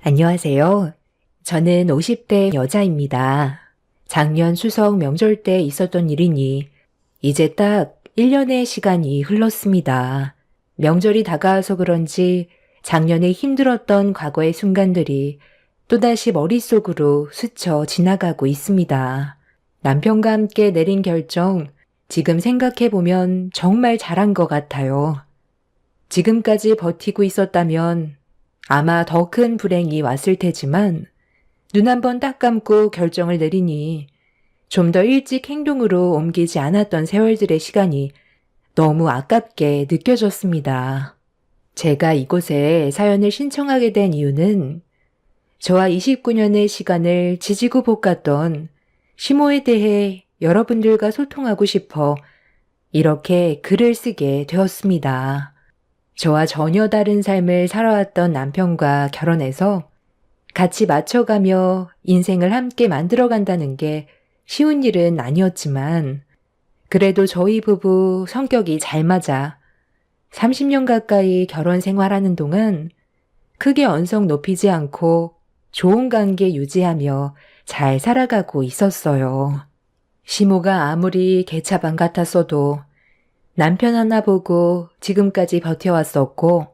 안녕하세요. 저는 50대 여자입니다. 작년 추석 명절 때 있었던 일이니 이제 딱 1년의 시간이 흘렀습니다. 명절이 다가와서 그런지 작년에 힘들었던 과거의 순간들이 또다시 머릿속으로 스쳐 지나가고 있습니다. 남편과 함께 내린 결정, 지금 생각해보면 정말 잘한 것 같아요. 지금까지 버티고 있었다면 아마 더 큰 불행이 왔을 테지만 눈 한 번 딱 감고 결정을 내리니 좀 더 일찍 행동으로 옮기지 않았던 세월들의 시간이 너무 아깝게 느껴졌습니다. 제가 이곳에 사연을 신청하게 된 이유는 저와 29년의 시간을 지지고 볶았던 시모에 대해 여러분들과 소통하고 싶어 이렇게 글을 쓰게 되었습니다. 저와 전혀 다른 삶을 살아왔던 남편과 결혼해서 같이 맞춰가며 인생을 함께 만들어간다는 게 쉬운 일은 아니었지만 그래도 저희 부부 성격이 잘 맞아 30년 가까이 결혼 생활하는 동안 크게 언성 높이지 않고 좋은 관계 유지하며 잘 살아가고 있었어요. 시모가 아무리 개차반 같았어도 남편 하나 보고 지금까지 버텨왔었고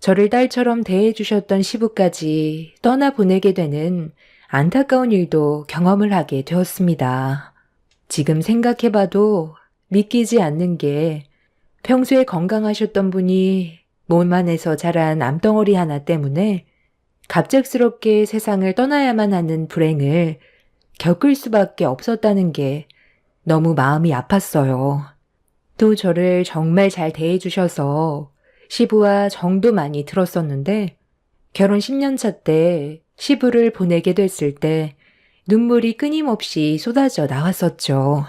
저를 딸처럼 대해주셨던 시부까지 떠나보내게 되는 안타까운 일도 경험을 하게 되었습니다. 지금 생각해봐도 믿기지 않는 게 평소에 건강하셨던 분이 몸 안에서 자란 암덩어리 하나 때문에 갑작스럽게 세상을 떠나야만 하는 불행을 겪을 수밖에 없었다는 게 너무 마음이 아팠어요. 또 저를 정말 잘 대해주셔서 시부와 정도 많이 들었었는데 결혼 10년 차 때 시부를 보내게 됐을 때 눈물이 끊임없이 쏟아져 나왔었죠.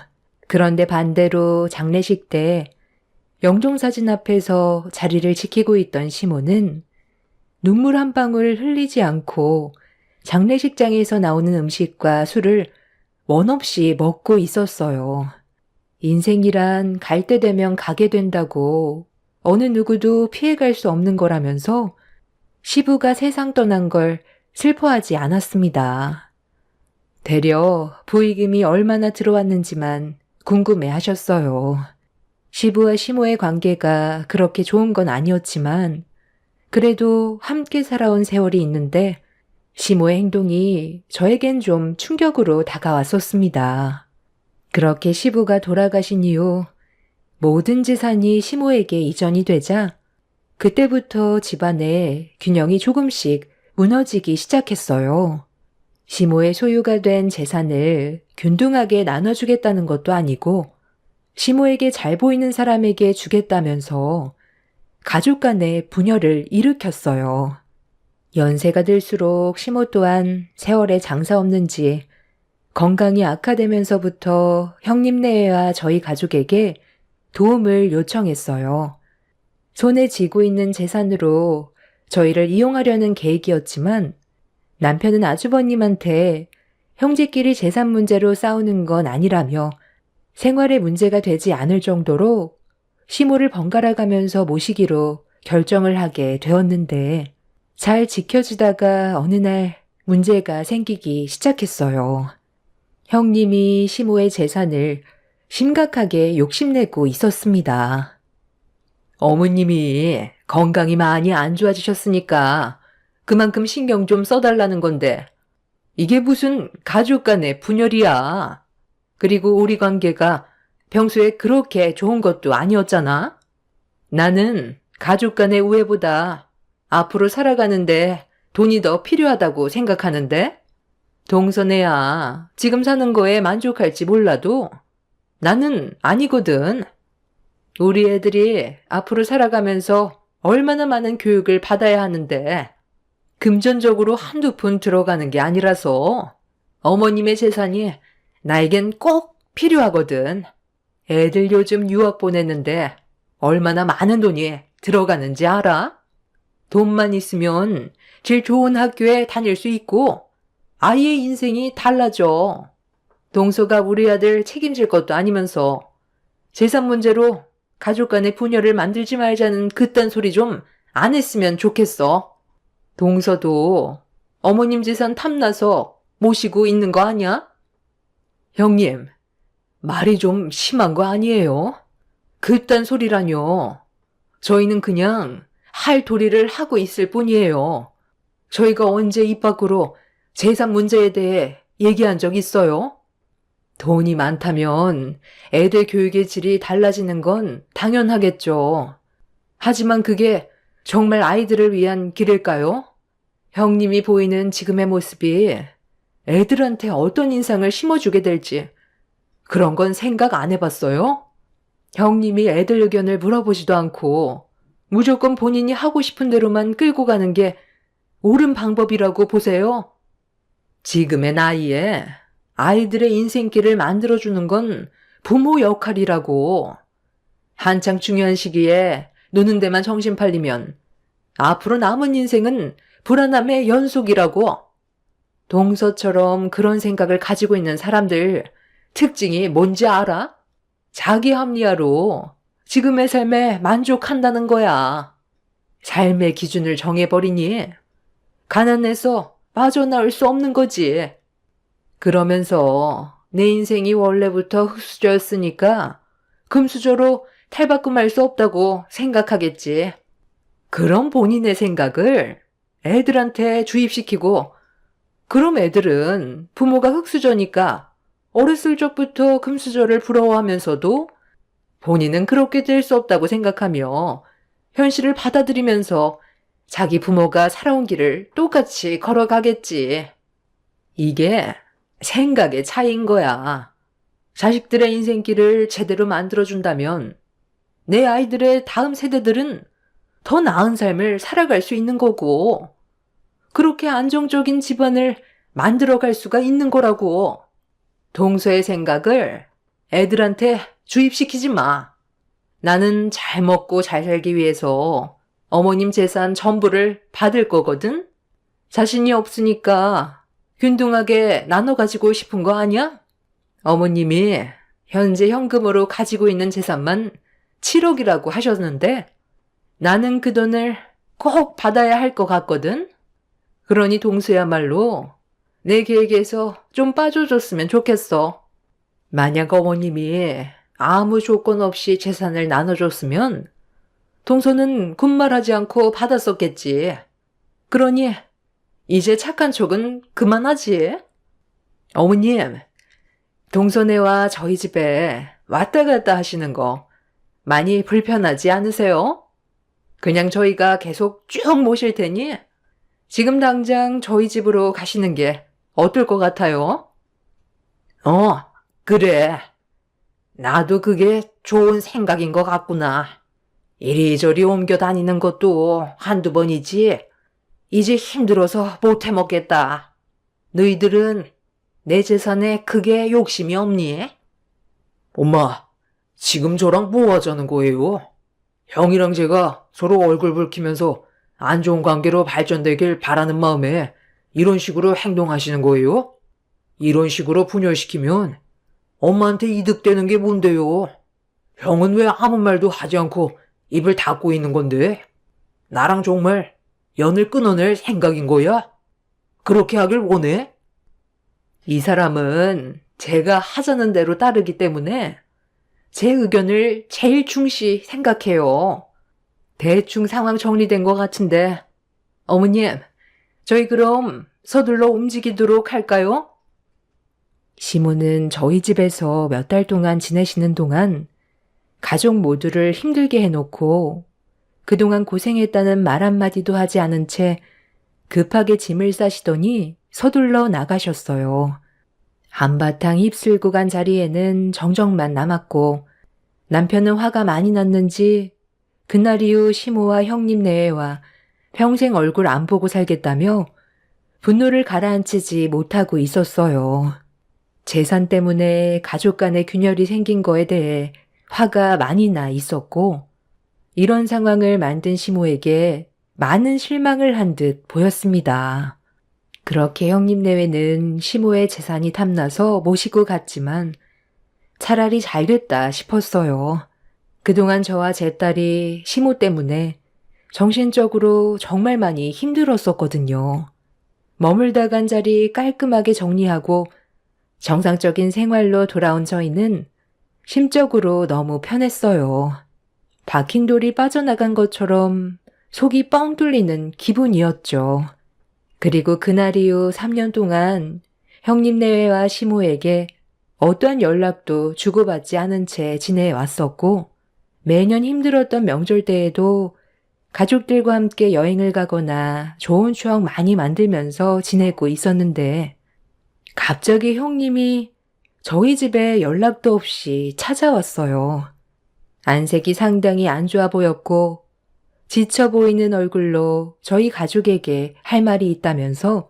그런데 반대로 장례식 때 영종사진 앞에서 자리를 지키고 있던 시모는 눈물 한 방울 흘리지 않고 장례식장에서 나오는 음식과 술을 원 없이 먹고 있었어요. 인생이란 갈 때 되면 가게 된다고 어느 누구도 피해갈 수 없는 거라면서 시부가 세상 떠난 걸 슬퍼하지 않았습니다. 되려 부의금이 얼마나 들어왔는지만 궁금해 하셨어요. 시부와 시모의 관계가 그렇게 좋은 건 아니었지만 그래도 함께 살아온 세월이 있는데 시모의 행동이 저에겐 좀 충격으로 다가왔었습니다. 그렇게 시부가 돌아가신 이후 모든 재산이 시모에게 이전이 되자 그때부터 집안의 균형이 조금씩 무너지기 시작했어요. 시모의 소유가 된 재산을 균등하게 나눠주겠다는 것도 아니고 시모에게 잘 보이는 사람에게 주겠다면서 가족 간의 분열을 일으켰어요. 연세가 들수록 시모 또한 세월에 장사 없는지 건강이 악화되면서부터 형님네와 저희 가족에게 도움을 요청했어요. 손에 쥐고 있는 재산으로 저희를 이용하려는 계획이었지만 남편은 아주버님한테 형제끼리 재산 문제로 싸우는 건 아니라며 생활에 문제가 되지 않을 정도로 시모를 번갈아 가면서 모시기로 결정을 하게 되었는데 잘 지켜지다가 어느 날 문제가 생기기 시작했어요. 형님이 시모의 재산을 심각하게 욕심내고 있었습니다. 어머님이 건강이 많이 안 좋아지셨으니까 그만큼 신경 좀 써달라는 건데 이게 무슨 가족 간의 분열이야. 그리고 우리 관계가 평소에 그렇게 좋은 것도 아니었잖아. 나는 가족 간의 우애보다 앞으로 살아가는데 돈이 더 필요하다고 생각하는데 동서애야 지금 사는 거에 만족할지 몰라도 나는 아니거든. 우리 애들이 앞으로 살아가면서 얼마나 많은 교육을 받아야 하는데 금전적으로 한두 푼 들어가는 게 아니라서 어머님의 재산이 나에겐 꼭 필요하거든. 애들 요즘 유학 보내는데 얼마나 많은 돈이 들어가는지 알아? 돈만 있으면 제일 좋은 학교에 다닐 수 있고 아이의 인생이 달라져. 동서가 우리 아들 책임질 것도 아니면서 재산 문제로 가족 간의 분열을 만들지 말자는 그딴 소리 좀 안 했으면 좋겠어. 동서도 어머님 재산 탐나서 모시고 있는 거 아니야? 형님, 말이 좀 심한 거 아니에요? 그딴 소리라뇨. 저희는 그냥 할 도리를 하고 있을 뿐이에요. 저희가 언제 입 밖으로 재산 문제에 대해 얘기한 적 있어요? 돈이 많다면 애들 교육의 질이 달라지는 건 당연하겠죠. 하지만 그게 정말 아이들을 위한 길일까요? 형님이 보이는 지금의 모습이 애들한테 어떤 인상을 심어주게 될지 그런 건 생각 안 해봤어요? 형님이 애들 의견을 물어보지도 않고 무조건 본인이 하고 싶은 대로만 끌고 가는 게 옳은 방법이라고 보세요? 지금의 나이에 아이들의 인생길을 만들어주는 건 부모 역할이라고. 한창 중요한 시기에 노는 데만 정신 팔리면 앞으로 남은 인생은 불안함의 연속이라고. 동서처럼 그런 생각을 가지고 있는 사람들 특징이 뭔지 알아? 자기 합리화로 지금의 삶에 만족한다는 거야. 삶의 기준을 정해버리니 가난해서 빠져나올 수 없는 거지. 그러면서 내 인생이 원래부터 흙수저였으니까 금수저로 탈바꿈할 수 없다고 생각하겠지. 그런 본인의 생각을 애들한테 주입시키고 그럼 애들은 부모가 흙수저니까 어렸을 적부터 금수저를 부러워하면서도 본인은 그렇게 될 수 없다고 생각하며 현실을 받아들이면서 자기 부모가 살아온 길을 똑같이 걸어가겠지. 이게 생각의 차이인 거야. 자식들의 인생길을 제대로 만들어준다면 내 아이들의 다음 세대들은 더 나은 삶을 살아갈 수 있는 거고 그렇게 안정적인 집안을 만들어갈 수가 있는 거라고. 동서의 생각을 애들한테 주입시키지 마. 나는 잘 먹고 잘 살기 위해서 어머님 재산 전부를 받을 거거든? 자신이 없으니까 균등하게 나눠 가지고 싶은 거 아니야? 어머님이 현재 현금으로 가지고 있는 재산만 7억이라고 하셨는데 나는 그 돈을 꼭 받아야 할 것 같거든? 그러니 동서야말로 내 계획에서 좀 빠져줬으면 좋겠어. 만약 어머님이 아무 조건 없이 재산을 나눠줬으면 동서는 군말하지 않고 받았었겠지. 그러니 이제 착한 척은 그만하지. 어머님, 동서네와 저희 집에 왔다 갔다 하시는 거 많이 불편하지 않으세요? 그냥 저희가 계속 쭉 모실 테니 지금 당장 저희 집으로 가시는 게 어떨 것 같아요? 그래. 나도 그게 좋은 생각인 것 같구나. 이리저리 옮겨 다니는 것도 한두 번이지. 이제 힘들어서 못 해먹겠다. 너희들은 내 재산에 크게 욕심이 없니? 엄마, 지금 저랑 뭐 하자는 거예요? 형이랑 제가 서로 얼굴 붉히면서 안 좋은 관계로 발전되길 바라는 마음에 이런 식으로 행동하시는 거예요? 이런 식으로 분열시키면 엄마한테 이득되는 게 뭔데요? 형은 왜 아무 말도 하지 않고 입을 닫고 있는 건데? 나랑 정말 연을 끊어낼 생각인 거야? 그렇게 하길 원해? 이 사람은 제가 하자는 대로 따르기 때문에 제 의견을 제일 중시 생각해요. 대충 상황 정리된 것 같은데 어머님, 저희 그럼 서둘러 움직이도록 할까요? 시모는 저희 집에서 몇 달 동안 지내시는 동안 가족 모두를 힘들게 해놓고 그동안 고생했다는 말 한마디도 하지 않은 채 급하게 짐을 싸시더니 서둘러 나가셨어요. 한바탕 휩쓸고 간 자리에는 정적만 남았고 남편은 화가 많이 났는지 그날 이후 시모와 형님 내외와 평생 얼굴 안 보고 살겠다며 분노를 가라앉히지 못하고 있었어요. 재산 때문에 가족 간의 균열이 생긴 거에 대해 화가 많이 나 있었고 이런 상황을 만든 시모에게 많은 실망을 한 듯 보였습니다. 그렇게 형님 내외는 시모의 재산이 탐나서 모시고 갔지만 차라리 잘 됐다 싶었어요. 그동안 저와 제 딸이 시모 때문에 정신적으로 정말 많이 힘들었었거든요. 머물다 간 자리 깔끔하게 정리하고 정상적인 생활로 돌아온 저희는 심적으로 너무 편했어요. 박힌 돌이 빠져나간 것처럼 속이 뻥 뚫리는 기분이었죠. 그리고 그날 이후 3년 동안 형님 내외와 시모에게 어떠한 연락도 주고받지 않은 채 지내왔었고, 매년 힘들었던 명절 때에도 가족들과 함께 여행을 가거나 좋은 추억 많이 만들면서 지내고 있었는데, 갑자기 형님이 저희 집에 연락도 없이 찾아왔어요. 안색이 상당히 안 좋아 보였고 지쳐 보이는 얼굴로 저희 가족에게 할 말이 있다면서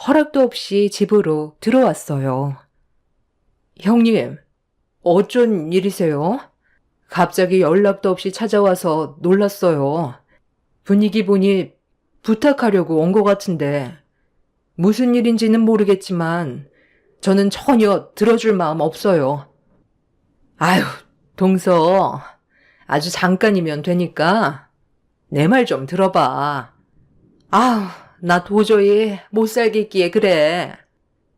허락도 없이 집으로 들어왔어요. 형님, 어쩐 일이세요? 갑자기 연락도 없이 찾아와서 놀랐어요. 분위기 보니 부탁하려고 온 것 같은데 무슨 일인지는 모르겠지만 저는 전혀 들어줄 마음 없어요. 아유, 동서, 아주 잠깐이면 되니까 내 말 좀 들어봐. 나 도저히 못 살겠기에 그래.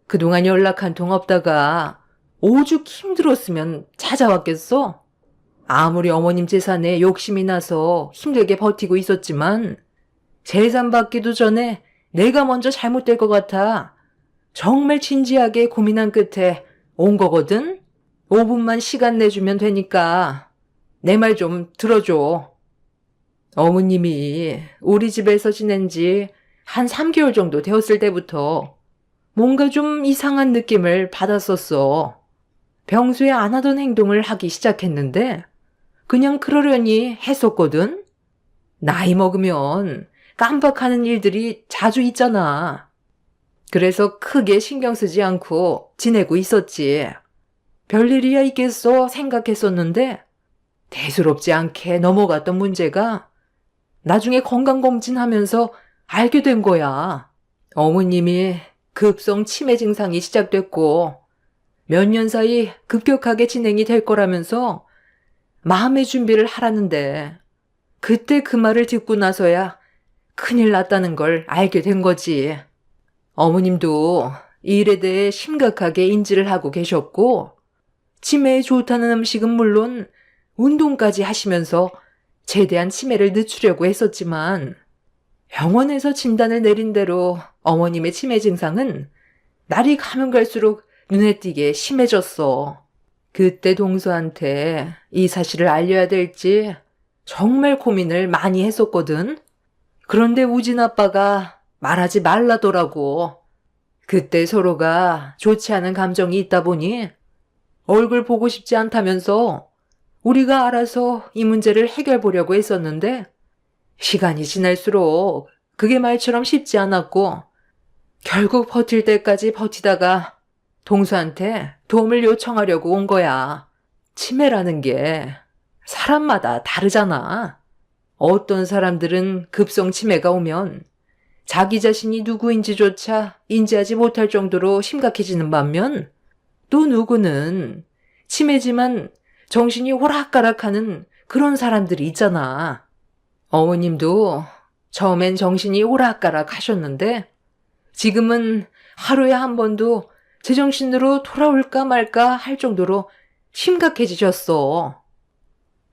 그동안 연락 한 통 없다가 오죽 힘들었으면 찾아왔겠어? 아무리 어머님 재산에 욕심이 나서 힘들게 버티고 있었지만 재산 받기도 전에 내가 먼저 잘못될 것 같아 정말 진지하게 고민한 끝에 온 거거든? 5분만 시간 내주면 되니까 내 말 좀 들어줘. 어머님이 우리 집에서 지낸 지 한 3개월 정도 되었을 때부터 뭔가 좀 이상한 느낌을 받았었어. 평소에 안 하던 행동을 하기 시작했는데 그냥 그러려니 했었거든? 나이 먹으면 깜빡하는 일들이 자주 있잖아. 그래서 크게 신경 쓰지 않고 지내고 있었지. 별일이야 있겠어 생각했었는데 대수롭지 않게 넘어갔던 문제가 나중에 건강검진하면서 알게 된 거야. 어머님이 급성 치매 증상이 시작됐고 몇 년 사이 급격하게 진행이 될 거라면서 마음의 준비를 하라는데 그때 그 말을 듣고 나서야 큰일 났다는 걸 알게 된 거지. 어머님도 이 일에 대해 심각하게 인지를 하고 계셨고 치매에 좋다는 음식은 물론 운동까지 하시면서 최대한 치매를 늦추려고 했었지만 병원에서 진단을 내린 대로 어머님의 치매 증상은 날이 가면 갈수록 눈에 띄게 심해졌어. 그때 동서한테 이 사실을 알려야 될지 정말 고민을 많이 했었거든. 그런데 우진 아빠가 말하지 말라더라고. 그때 서로가 좋지 않은 감정이 있다 보니 얼굴 보고 싶지 않다면서 우리가 알아서 이 문제를 해결 보려고 했었는데 시간이 지날수록 그게 말처럼 쉽지 않았고 결국 버틸 때까지 버티다가 동서한테 도움을 요청하려고 온 거야. 치매라는 게 사람마다 다르잖아. 어떤 사람들은 급성 치매가 오면 자기 자신이 누구인지조차 인지하지 못할 정도로 심각해지는 반면 또 누구는 치매지만 정신이 오락가락하는 그런 사람들이 있잖아. 어머님도 처음엔 정신이 오락가락 하셨는데 지금은 하루에 한 번도 제정신으로 돌아올까 말까 할 정도로 심각해지셨어.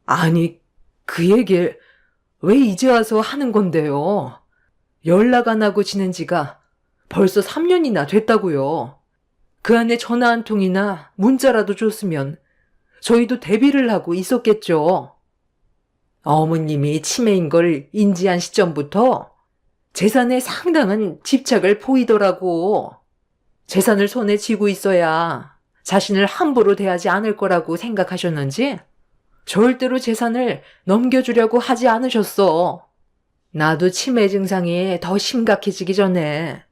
아니, 그 얘기를 왜 이제 와서 하는 건데요? 연락 안 하고 지낸 지가 벌써 3년이나 됐다고요. 그 안에 전화 한 통이나 문자라도 줬으면 저희도 대비를 하고 있었겠죠. 어머님이 치매인 걸 인지한 시점부터 재산에 상당한 집착을 보이더라고. 재산을 손에 쥐고 있어야 자신을 함부로 대하지 않을 거라고 생각하셨는지 절대로 재산을 넘겨주려고 하지 않으셨어. 나도 치매 증상이 더 심각해지기 전에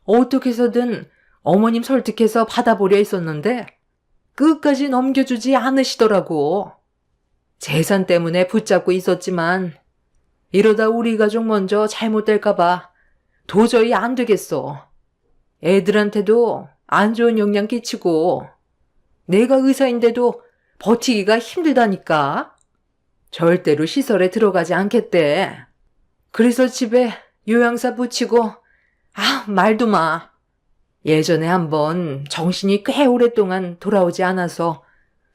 어떻게 해서든 어머님 설득해서 받아보려 했었는데 끝까지 넘겨주지 않으시더라고. 재산 때문에 붙잡고 있었지만 이러다 우리 가족 먼저 잘못될까봐 도저히 안 되겠어. 애들한테도 안 좋은 영향 끼치고 내가 의사인데도 버티기가 힘들다니까. 절대로 시설에 들어가지 않겠대. 그래서 집에 요양사 붙이고 말도 마. 예전에 한번 정신이 꽤 오랫동안 돌아오지 않아서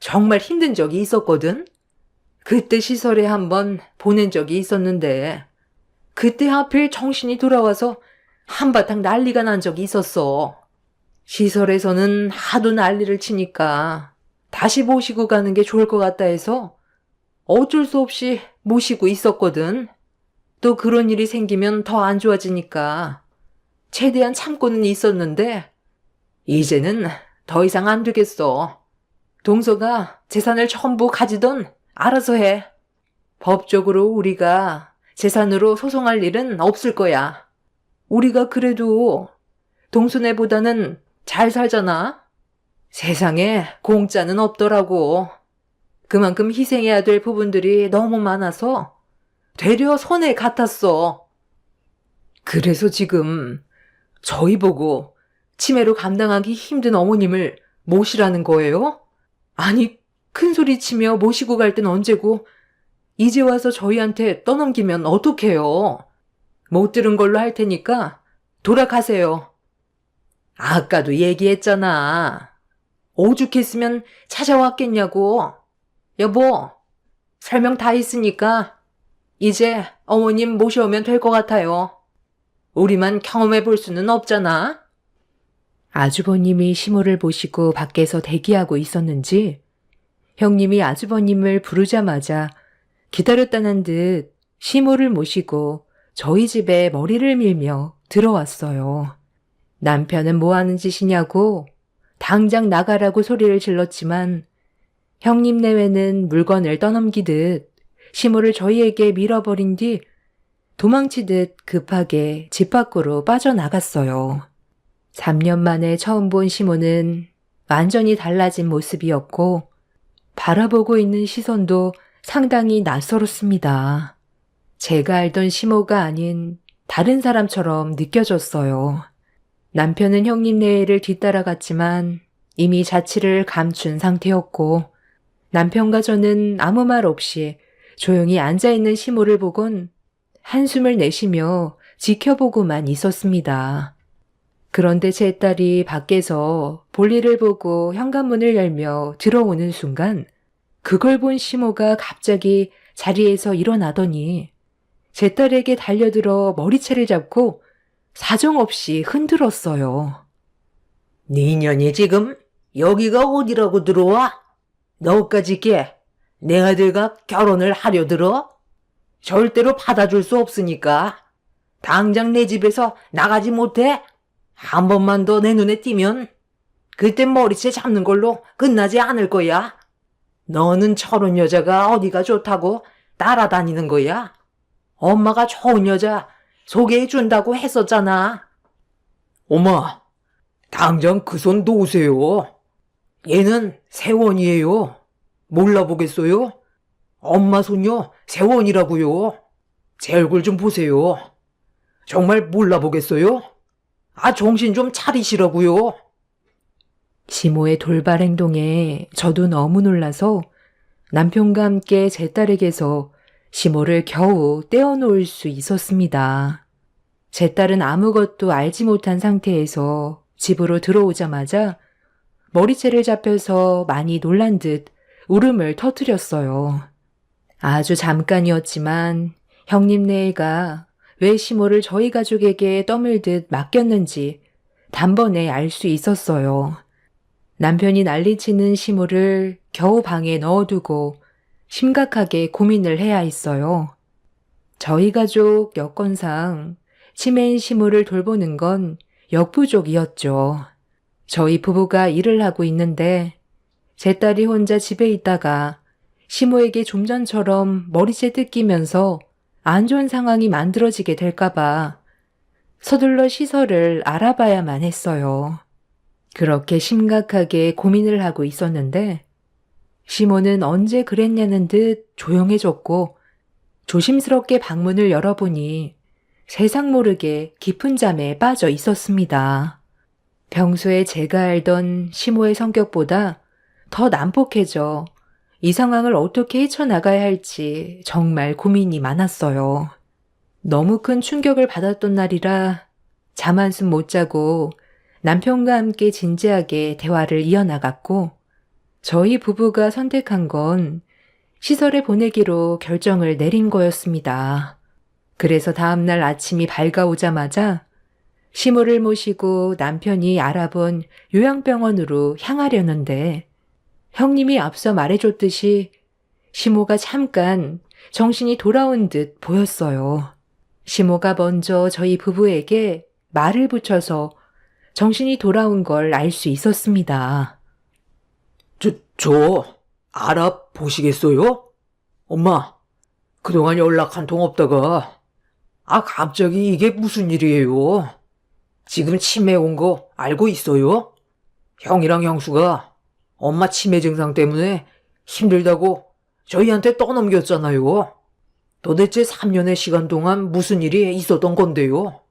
정말 힘든 적이 있었거든? 그때 시설에 한번 보낸 적이 있었는데, 그때 하필 정신이 돌아와서 한바탕 난리가 난 적이 있었어. 시설에서는 하도 난리를 치니까 다시 모시고 가는 게 좋을 것 같다 해서 어쩔 수 없이 모시고 있었거든. 또 그런 일이 생기면 더 안 좋아지니까 최대한 참고는 있었는데 이제는 더 이상 안 되겠어. 동서가 재산을 전부 가지던 알아서 해. 법적으로 우리가 재산으로 소송할 일은 없을 거야. 우리가 그래도 동서네보다는 잘 살잖아. 세상에 공짜는 없더라고. 그만큼 희생해야 될 부분들이 너무 많아서 되려 손해 같았어. 그래서 지금 저희 보고 치매로 감당하기 힘든 어머님을 모시라는 거예요? 아니, 큰 소리 치며 모시고 갈 땐 언제고 이제 와서 저희한테 떠넘기면 어떡해요? 못 들은 걸로 할 테니까 돌아가세요. 아까도 얘기했잖아. 오죽했으면 찾아왔겠냐고. 여보, 설명 다 했으니까 이제 어머님 모셔오면 될 것 같아요. 우리만 경험해 볼 수는 없잖아. 아주버님이 시모를 보시고 밖에서 대기하고 있었는지 형님이 아주버님을 부르자마자 기다렸다는 듯 시모를 모시고 저희 집에 머리를 밀며 들어왔어요. 남편은 뭐 하는 짓이냐고 당장 나가라고 소리를 질렀지만 형님 내외는 물건을 떠넘기듯 시모를 저희에게 밀어버린 뒤 도망치듯 급하게 집 밖으로 빠져나갔어요. 3년 만에 처음 본 시모는 완전히 달라진 모습이었고 바라보고 있는 시선도 상당히 낯설었습니다. 제가 알던 시모가 아닌 다른 사람처럼 느껴졌어요. 남편은 형님 내외를 뒤따라갔지만 이미 자취를 감춘 상태였고 남편과 저는 아무 말 없이 조용히 앉아있는 시모를 보곤 한숨을 내쉬며 지켜보고만 있었습니다. 그런데 제 딸이 밖에서 볼일을 보고 현관문을 열며 들어오는 순간 그걸 본 시모가 갑자기 자리에서 일어나더니 제 딸에게 달려들어 머리채를 잡고 사정없이 흔들었어요. 니년이 지금 여기가 어디라고 들어와? 너까지 내 아들과 결혼을 하려 들어? 절대로 받아줄 수 없으니까 당장 내 집에서 나가지 못해? 한 번만 더 내 눈에 띄면 그때 머리채 잡는 걸로 끝나지 않을 거야. 너는 저런 여자가 어디가 좋다고 따라다니는 거야? 엄마가 좋은 여자 소개해 준다고 했었잖아. 엄마, 당장 그 손 놓으세요. 얘는 세원이에요. 몰라보겠어요? 엄마 손녀 세원이라고요. 제 얼굴 좀 보세요. 정말 몰라보겠어요? 정신 좀 차리시라고요. 시모의 돌발 행동에 저도 너무 놀라서 남편과 함께 제 딸에게서 시모를 겨우 떼어놓을 수 있었습니다. 제 딸은 아무것도 알지 못한 상태에서 집으로 들어오자마자 머리채를 잡혀서 많이 놀란 듯 울음을 터뜨렸어요. 아주 잠깐이었지만 형님 네가 왜 시모를 저희 가족에게 떠밀듯 맡겼는지 단번에 알 수 있었어요. 남편이 난리치는 시모를 겨우 방에 넣어두고 심각하게 고민을 해야 했어요. 저희 가족 여건상 치매인 시모를 돌보는 건 역부족이었죠. 저희 부부가 일을 하고 있는데 제 딸이 혼자 집에 있다가 시모에게 좀 전처럼 머리채 뜯기면서 안 좋은 상황이 만들어지게 될까봐 서둘러 시설을 알아봐야만 했어요. 그렇게 심각하게 고민을 하고 있었는데 시모는 언제 그랬냐는 듯 조용해졌고 조심스럽게 방문을 열어보니 세상 모르게 깊은 잠에 빠져 있었습니다. 평소에 제가 알던 시모의 성격보다 더 난폭해져 이 상황을 어떻게 헤쳐나가야 할지 정말 고민이 많았어요. 너무 큰 충격을 받았던 날이라 잠 한숨 못 자고 남편과 함께 진지하게 대화를 이어나갔고, 저희 부부가 선택한 건 시설에 보내기로 결정을 내린 거였습니다. 그래서 다음날 아침이 밝아오자마자 시모를 모시고 남편이 알아본 요양병원으로 향하려는데, 형님이 앞서 말해줬듯이 시모가 잠깐 정신이 돌아온 듯 보였어요. 시모가 먼저 저희 부부에게 말을 붙여서 정신이 돌아온 걸 알 수 있었습니다. 저 알아보시겠어요? 엄마, 그동안 연락 한 통 없다가, 갑자기 이게 무슨 일이에요? 지금 치매 온 거 알고 있어요? 형이랑 형수가 엄마 치매 증상 때문에 힘들다고 저희한테 떠넘겼잖아요. 도대체 3년의 시간 동안 무슨 일이 있었던 건데요?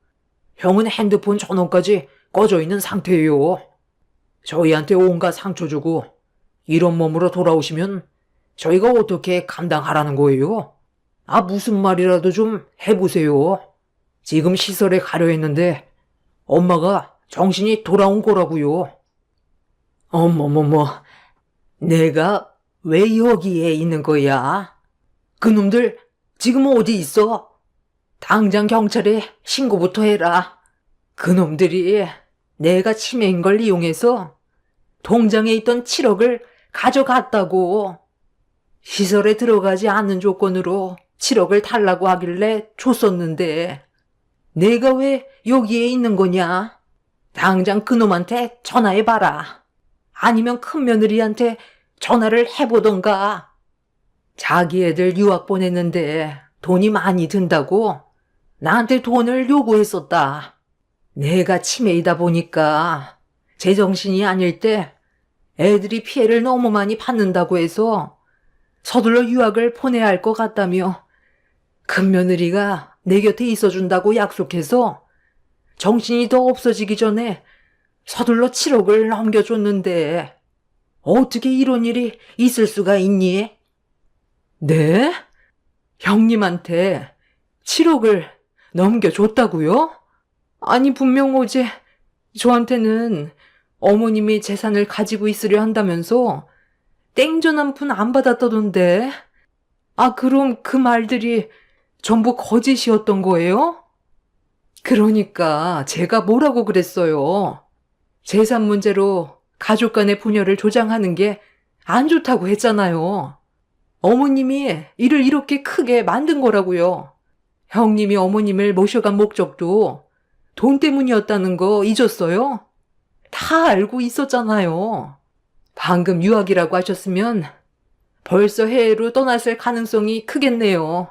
형은 핸드폰 전원까지 꺼져 있는 상태예요. 저희한테 온갖 상처 주고 이런 몸으로 돌아오시면 저희가 어떻게 감당하라는 거예요? 무슨 말이라도 좀 해보세요. 지금 시설에 가려 했는데 엄마가 정신이 돌아온 거라고요. 어머머머, 내가 왜 여기에 있는 거야? 그놈들 지금 어디 있어? 당장 경찰에 신고부터 해라. 그놈들이 내가 치매인 걸 이용해서 통장에 있던 7억을 가져갔다고. 시설에 들어가지 않는 조건으로 7억을 달라고 하길래 줬었는데 내가 왜 여기에 있는 거냐? 당장 그놈한테 전화해봐라. 아니면 큰며느리한테 전화를 해보던가. 자기 애들 유학 보냈는데 돈이 많이 든다고 나한테 돈을 요구했었다. 내가 치매이다 보니까 제정신이 아닐 때 애들이 피해를 너무 많이 받는다고 해서 서둘러 유학을 보내야 할 것 같다며 큰며느리가 내 곁에 있어준다고 약속해서 정신이 더 없어지기 전에 서둘러 7억을 넘겨줬는데 어떻게 이런 일이 있을 수가 있니? 네? 형님한테 7억을 넘겨줬다고요? 아니, 분명 어제 저한테는 어머님이 재산을 가지고 있으려 한다면서 땡전 한 푼 안 받았다던데. 그럼 그 말들이 전부 거짓이었던 거예요? 그러니까 제가 뭐라고 그랬어요. 재산 문제로 가족 간의 분열을 조장하는 게 안 좋다고 했잖아요. 어머님이 일을 이렇게 크게 만든 거라고요. 형님이 어머님을 모셔간 목적도 돈 때문이었다는 거 잊었어요? 다 알고 있었잖아요. 방금 유학이라고 하셨으면 벌써 해외로 떠났을 가능성이 크겠네요.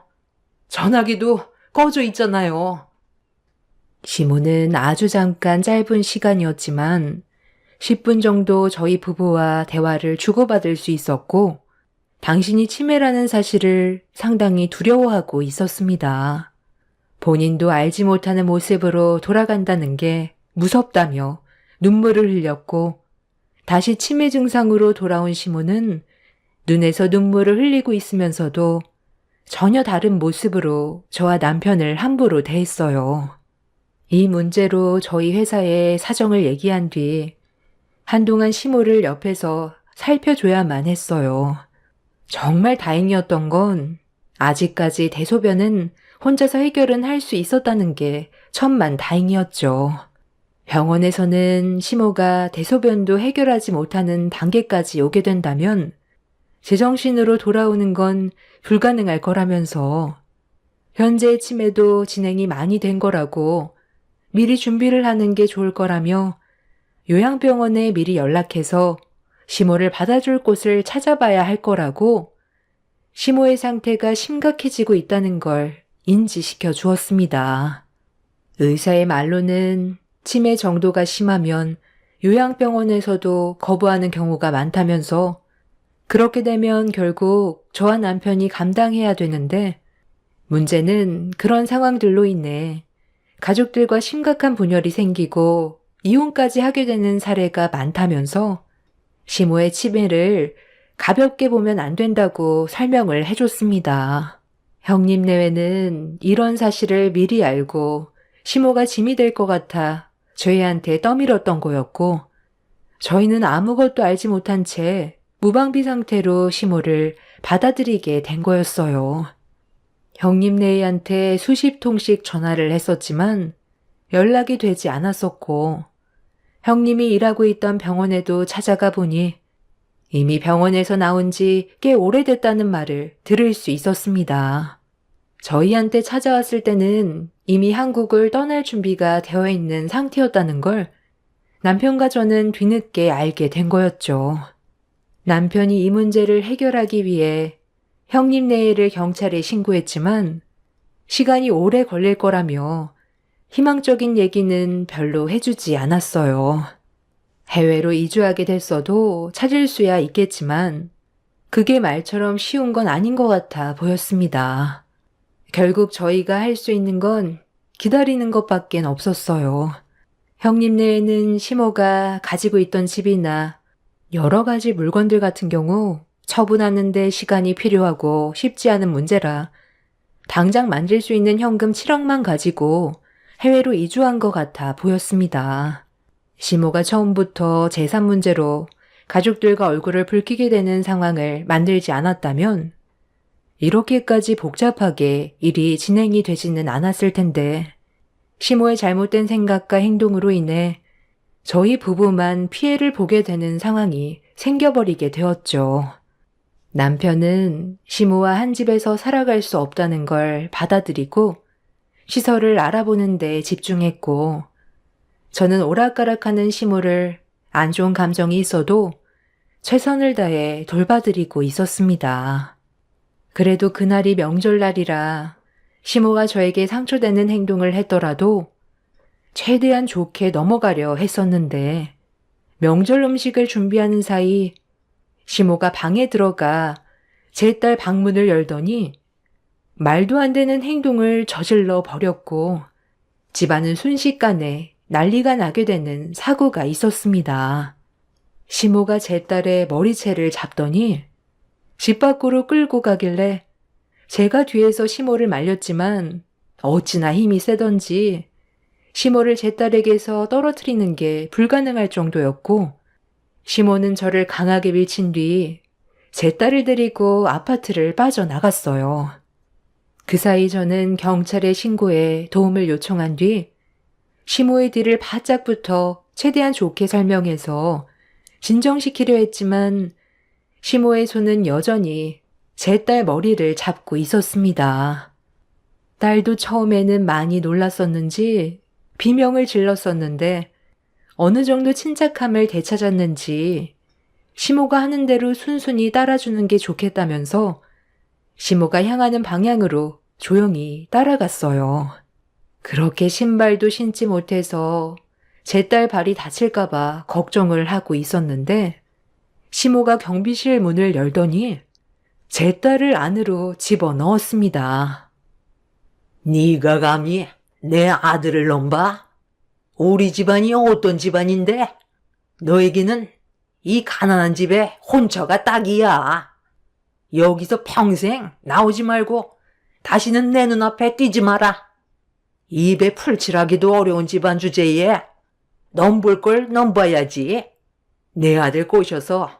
전화기도 꺼져 있잖아요. 시모는 아주 잠깐 짧은 시간이었지만 10분 정도 저희 부부와 대화를 주고받을 수 있었고, 당신이 치매라는 사실을 상당히 두려워하고 있었습니다. 본인도 알지 못하는 모습으로 돌아간다는 게 무섭다며 눈물을 흘렸고, 다시 치매 증상으로 돌아온 시모는 눈에서 눈물을 흘리고 있으면서도 전혀 다른 모습으로 저와 남편을 함부로 대했어요. 이 문제로 저희 회사에 사정을 얘기한 뒤 한동안 시모를 옆에서 살펴줘야만 했어요. 정말 다행이었던 건 아직까지 대소변은 혼자서 해결은 할 수 있었다는 게 천만 다행이었죠. 병원에서는 시모가 대소변도 해결하지 못하는 단계까지 오게 된다면 제정신으로 돌아오는 건 불가능할 거라면서 현재의 치매도 진행이 많이 된 거라고 미리 준비를 하는 게 좋을 거라며 요양병원에 미리 연락해서 시모를 받아줄 곳을 찾아봐야 할 거라고 시모의 상태가 심각해지고 있다는 걸 인지시켜 주었습니다. 의사의 말로는 치매 정도가 심하면 요양병원에서도 거부하는 경우가 많다면서 그렇게 되면 결국 저와 남편이 감당해야 되는데 문제는 그런 상황들로 인해 가족들과 심각한 분열이 생기고 이혼까지 하게 되는 사례가 많다면서 시모의 치매를 가볍게 보면 안 된다고 설명을 해줬습니다. 형님 내외는 이런 사실을 미리 알고 시모가 짐이 될 것 같아 저희한테 떠밀었던 거였고, 저희는 아무것도 알지 못한 채 무방비 상태로 시모를 받아들이게 된 거였어요. 형님네한테 수십 통씩 전화를 했었지만 연락이 되지 않았었고, 형님이 일하고 있던 병원에도 찾아가 보니 이미 병원에서 나온 지 꽤 오래됐다는 말을 들을 수 있었습니다. 저희한테 찾아왔을 때는 이미 한국을 떠날 준비가 되어 있는 상태였다는 걸 남편과 저는 뒤늦게 알게 된 거였죠. 남편이 이 문제를 해결하기 위해 형님네를 경찰에 신고했지만 시간이 오래 걸릴 거라며 희망적인 얘기는 별로 해주지 않았어요. 해외로 이주하게 됐어도 찾을 수야 있겠지만 그게 말처럼 쉬운 건 아닌 것 같아 보였습니다. 결국 저희가 할 수 있는 건 기다리는 것밖엔 없었어요. 형님네에는 시모가 가지고 있던 집이나 여러 가지 물건들 같은 경우 처분하는 데 시간이 필요하고 쉽지 않은 문제라 당장 만질 수 있는 현금 7억만 가지고 해외로 이주한 것 같아 보였습니다. 시모가 처음부터 재산 문제로 가족들과 얼굴을 붉히게 되는 상황을 만들지 않았다면 이렇게까지 복잡하게 일이 진행이 되지는 않았을 텐데, 시모의 잘못된 생각과 행동으로 인해 저희 부부만 피해를 보게 되는 상황이 생겨버리게 되었죠. 남편은 시모와 한 집에서 살아갈 수 없다는 걸 받아들이고 시설을 알아보는 데 집중했고, 저는 오락가락하는 시모를 안 좋은 감정이 있어도 최선을 다해 돌봐드리고 있었습니다. 그래도 그날이 명절날이라 시모가 저에게 상처되는 행동을 했더라도 최대한 좋게 넘어가려 했었는데, 명절 음식을 준비하는 사이 시모가 방에 들어가 제 딸 방문을 열더니 말도 안 되는 행동을 저질러 버렸고 집안은 순식간에 난리가 나게 되는 사고가 있었습니다. 시모가 제 딸의 머리채를 잡더니 집 밖으로 끌고 가길래 제가 뒤에서 시모를 말렸지만 어찌나 힘이 세던지 시모를 제 딸에게서 떨어뜨리는 게 불가능할 정도였고, 시모는 저를 강하게 밀친 뒤 제 딸을 데리고 아파트를 빠져나갔어요. 그 사이 저는 경찰에 신고해 도움을 요청한 뒤 시모의 뒤를 바짝부터 최대한 좋게 설명해서 진정시키려 했지만 시모의 손은 여전히 제 딸 머리를 잡고 있었습니다. 딸도 처음에는 많이 놀랐었는지 비명을 질렀었는데 어느 정도 침착함을 되찾았는지 시모가 하는 대로 순순히 따라주는 게 좋겠다면서 시모가 향하는 방향으로 조용히 따라갔어요. 그렇게 신발도 신지 못해서 제 딸 발이 다칠까봐 걱정을 하고 있었는데, 시모가 경비실 문을 열더니 제 딸을 안으로 집어넣었습니다. 네가 감히 내 아들을 넘봐? 우리 집안이 어떤 집안인데? 너에게는 이 가난한 집에 혼처가 딱이야. 여기서 평생 나오지 말고 다시는 내 눈앞에 띄지 마라. 입에 풀칠하기도 어려운 집안 주제에 넘볼 걸 넘봐야지. 내 아들 꼬셔서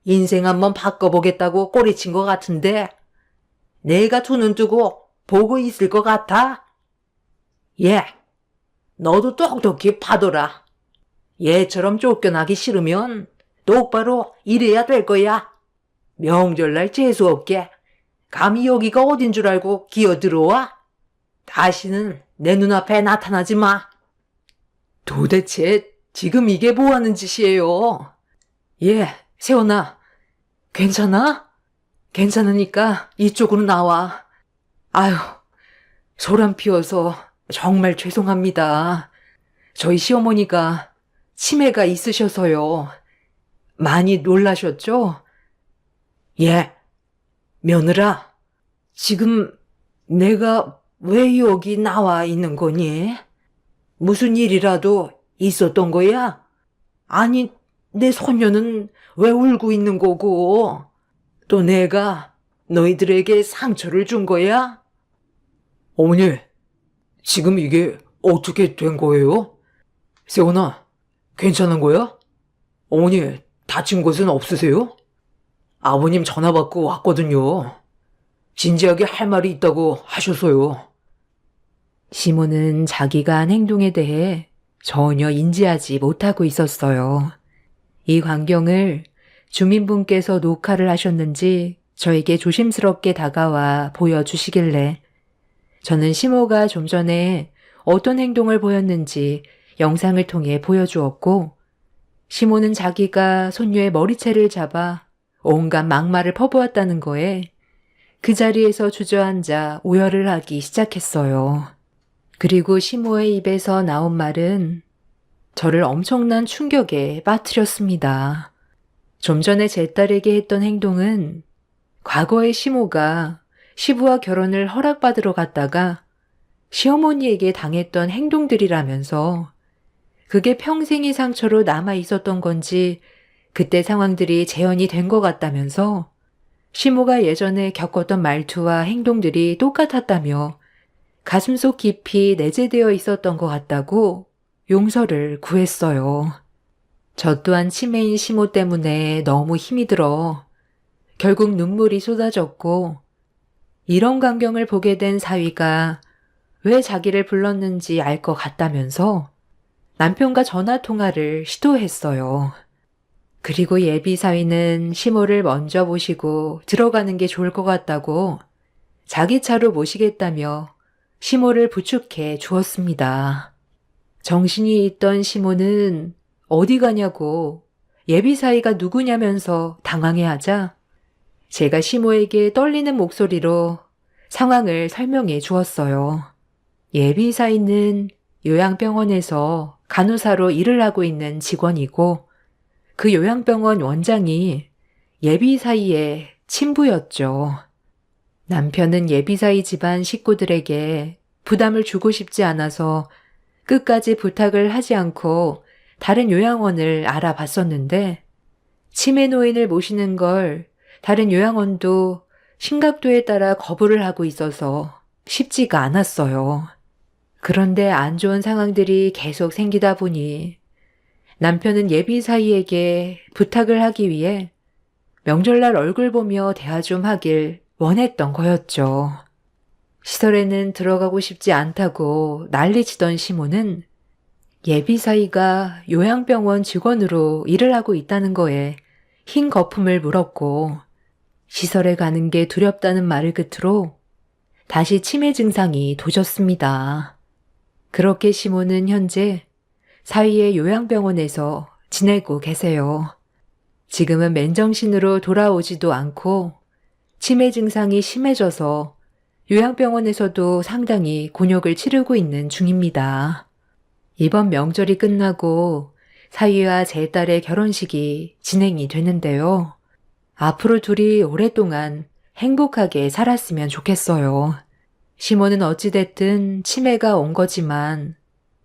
인생 한번 바꿔보겠다고 꼬리친 것 같은데 내가 두 눈 뜨고 보고 있을 것 같아? 예, 너도 똑똑히 파둬라. 얘처럼 쫓겨나기 싫으면 똑바로 일해야 될 거야. 명절날 재수없게 감히 여기가 어딘 줄 알고 기어들어와? 다시는 내 눈앞에 나타나지 마. 도대체 지금 이게 뭐 하는 짓이에요? 예, 세원아, 괜찮아? 괜찮으니까 이쪽으로 나와. 아유, 소란 피워서 정말 죄송합니다. 저희 시어머니가 치매가 있으셔서요. 많이 놀라셨죠? 예, 며느라, 지금 내가 왜 여기 나와 있는 거니? 무슨 일이라도 있었던 거야? 아니, 내 손녀는 왜 울고 있는 거고? 또 내가 너희들에게 상처를 준 거야? 어머니, 지금 이게 어떻게 된 거예요? 세훈아, 괜찮은 거야? 어머니, 다친 곳은 없으세요? 아버님 전화 받고 왔거든요. 진지하게 할 말이 있다고 하셔서요. 시모는 자기가 한 행동에 대해 전혀 인지하지 못하고 있었어요. 이 광경을 주민분께서 녹화를 하셨는지 저에게 조심스럽게 다가와 보여주시길래 저는 시모가 좀 전에 어떤 행동을 보였는지 영상을 통해 보여주었고 시모는 자기가 손녀의 머리채를 잡아 온갖 막말을 퍼부었다는 거에 그 자리에서 주저앉아 오열을 하기 시작했어요. 그리고 시모의 입에서 나온 말은 저를 엄청난 충격에 빠뜨렸습니다. 좀 전에 제 딸에게 했던 행동은 과거의 시모가 시부와 결혼을 허락받으러 갔다가 시어머니에게 당했던 행동들이라면서 그게 평생의 상처로 남아 있었던 건지 그때 상황들이 재현이 된 것 같다면서 시모가 예전에 겪었던 말투와 행동들이 똑같았다며 가슴속 깊이 내재되어 있었던 것 같다고 용서를 구했어요. 저 또한 치매인 시모 때문에 너무 힘이 들어 결국 눈물이 쏟아졌고 이런 광경을 보게 된 사위가 왜 자기를 불렀는지 알 것 같다면서 남편과 전화 통화를 시도했어요. 그리고 예비 사위는 시모를 먼저 모시고 들어가는 게 좋을 것 같다고 자기 차로 모시겠다며 시모를 부축해 주었습니다. 정신이 있던 시모는 어디 가냐고 예비 사위가 누구냐면서 당황해하자 제가 시모에게 떨리는 목소리로 상황을 설명해 주었어요. 예비 사위는 요양병원에서 간호사로 일을 하고 있는 직원이고 그 요양병원 원장이 예비 사위의 친부였죠. 남편은 예비 사위 집안 식구들에게 부담을 주고 싶지 않아서 끝까지 부탁을 하지 않고 다른 요양원을 알아봤었는데 치매 노인을 모시는 걸 다른 요양원도 심각도에 따라 거부를 하고 있어서 쉽지가 않았어요. 그런데 안 좋은 상황들이 계속 생기다 보니 남편은 예비 사위에게 부탁을 하기 위해 명절날 얼굴 보며 대화 좀 하길 원했던 거였죠. 시설에는 들어가고 싶지 않다고 난리치던 시모는 예비 사위가 요양병원 직원으로 일을 하고 있다는 거에 흰 거품을 물었고 시설에 가는 게 두렵다는 말을 끝으로 다시 치매 증상이 도졌습니다. 그렇게 시모는 현재 사위의 요양병원에서 지내고 계세요. 지금은 맨정신으로 돌아오지도 않고 치매 증상이 심해져서 요양병원에서도 상당히 곤욕을 치르고 있는 중입니다. 이번 명절이 끝나고 사위와 제 딸의 결혼식이 진행이 되는데요. 앞으로 둘이 오랫동안 행복하게 살았으면 좋겠어요. 시모는 어찌됐든 치매가 온 거지만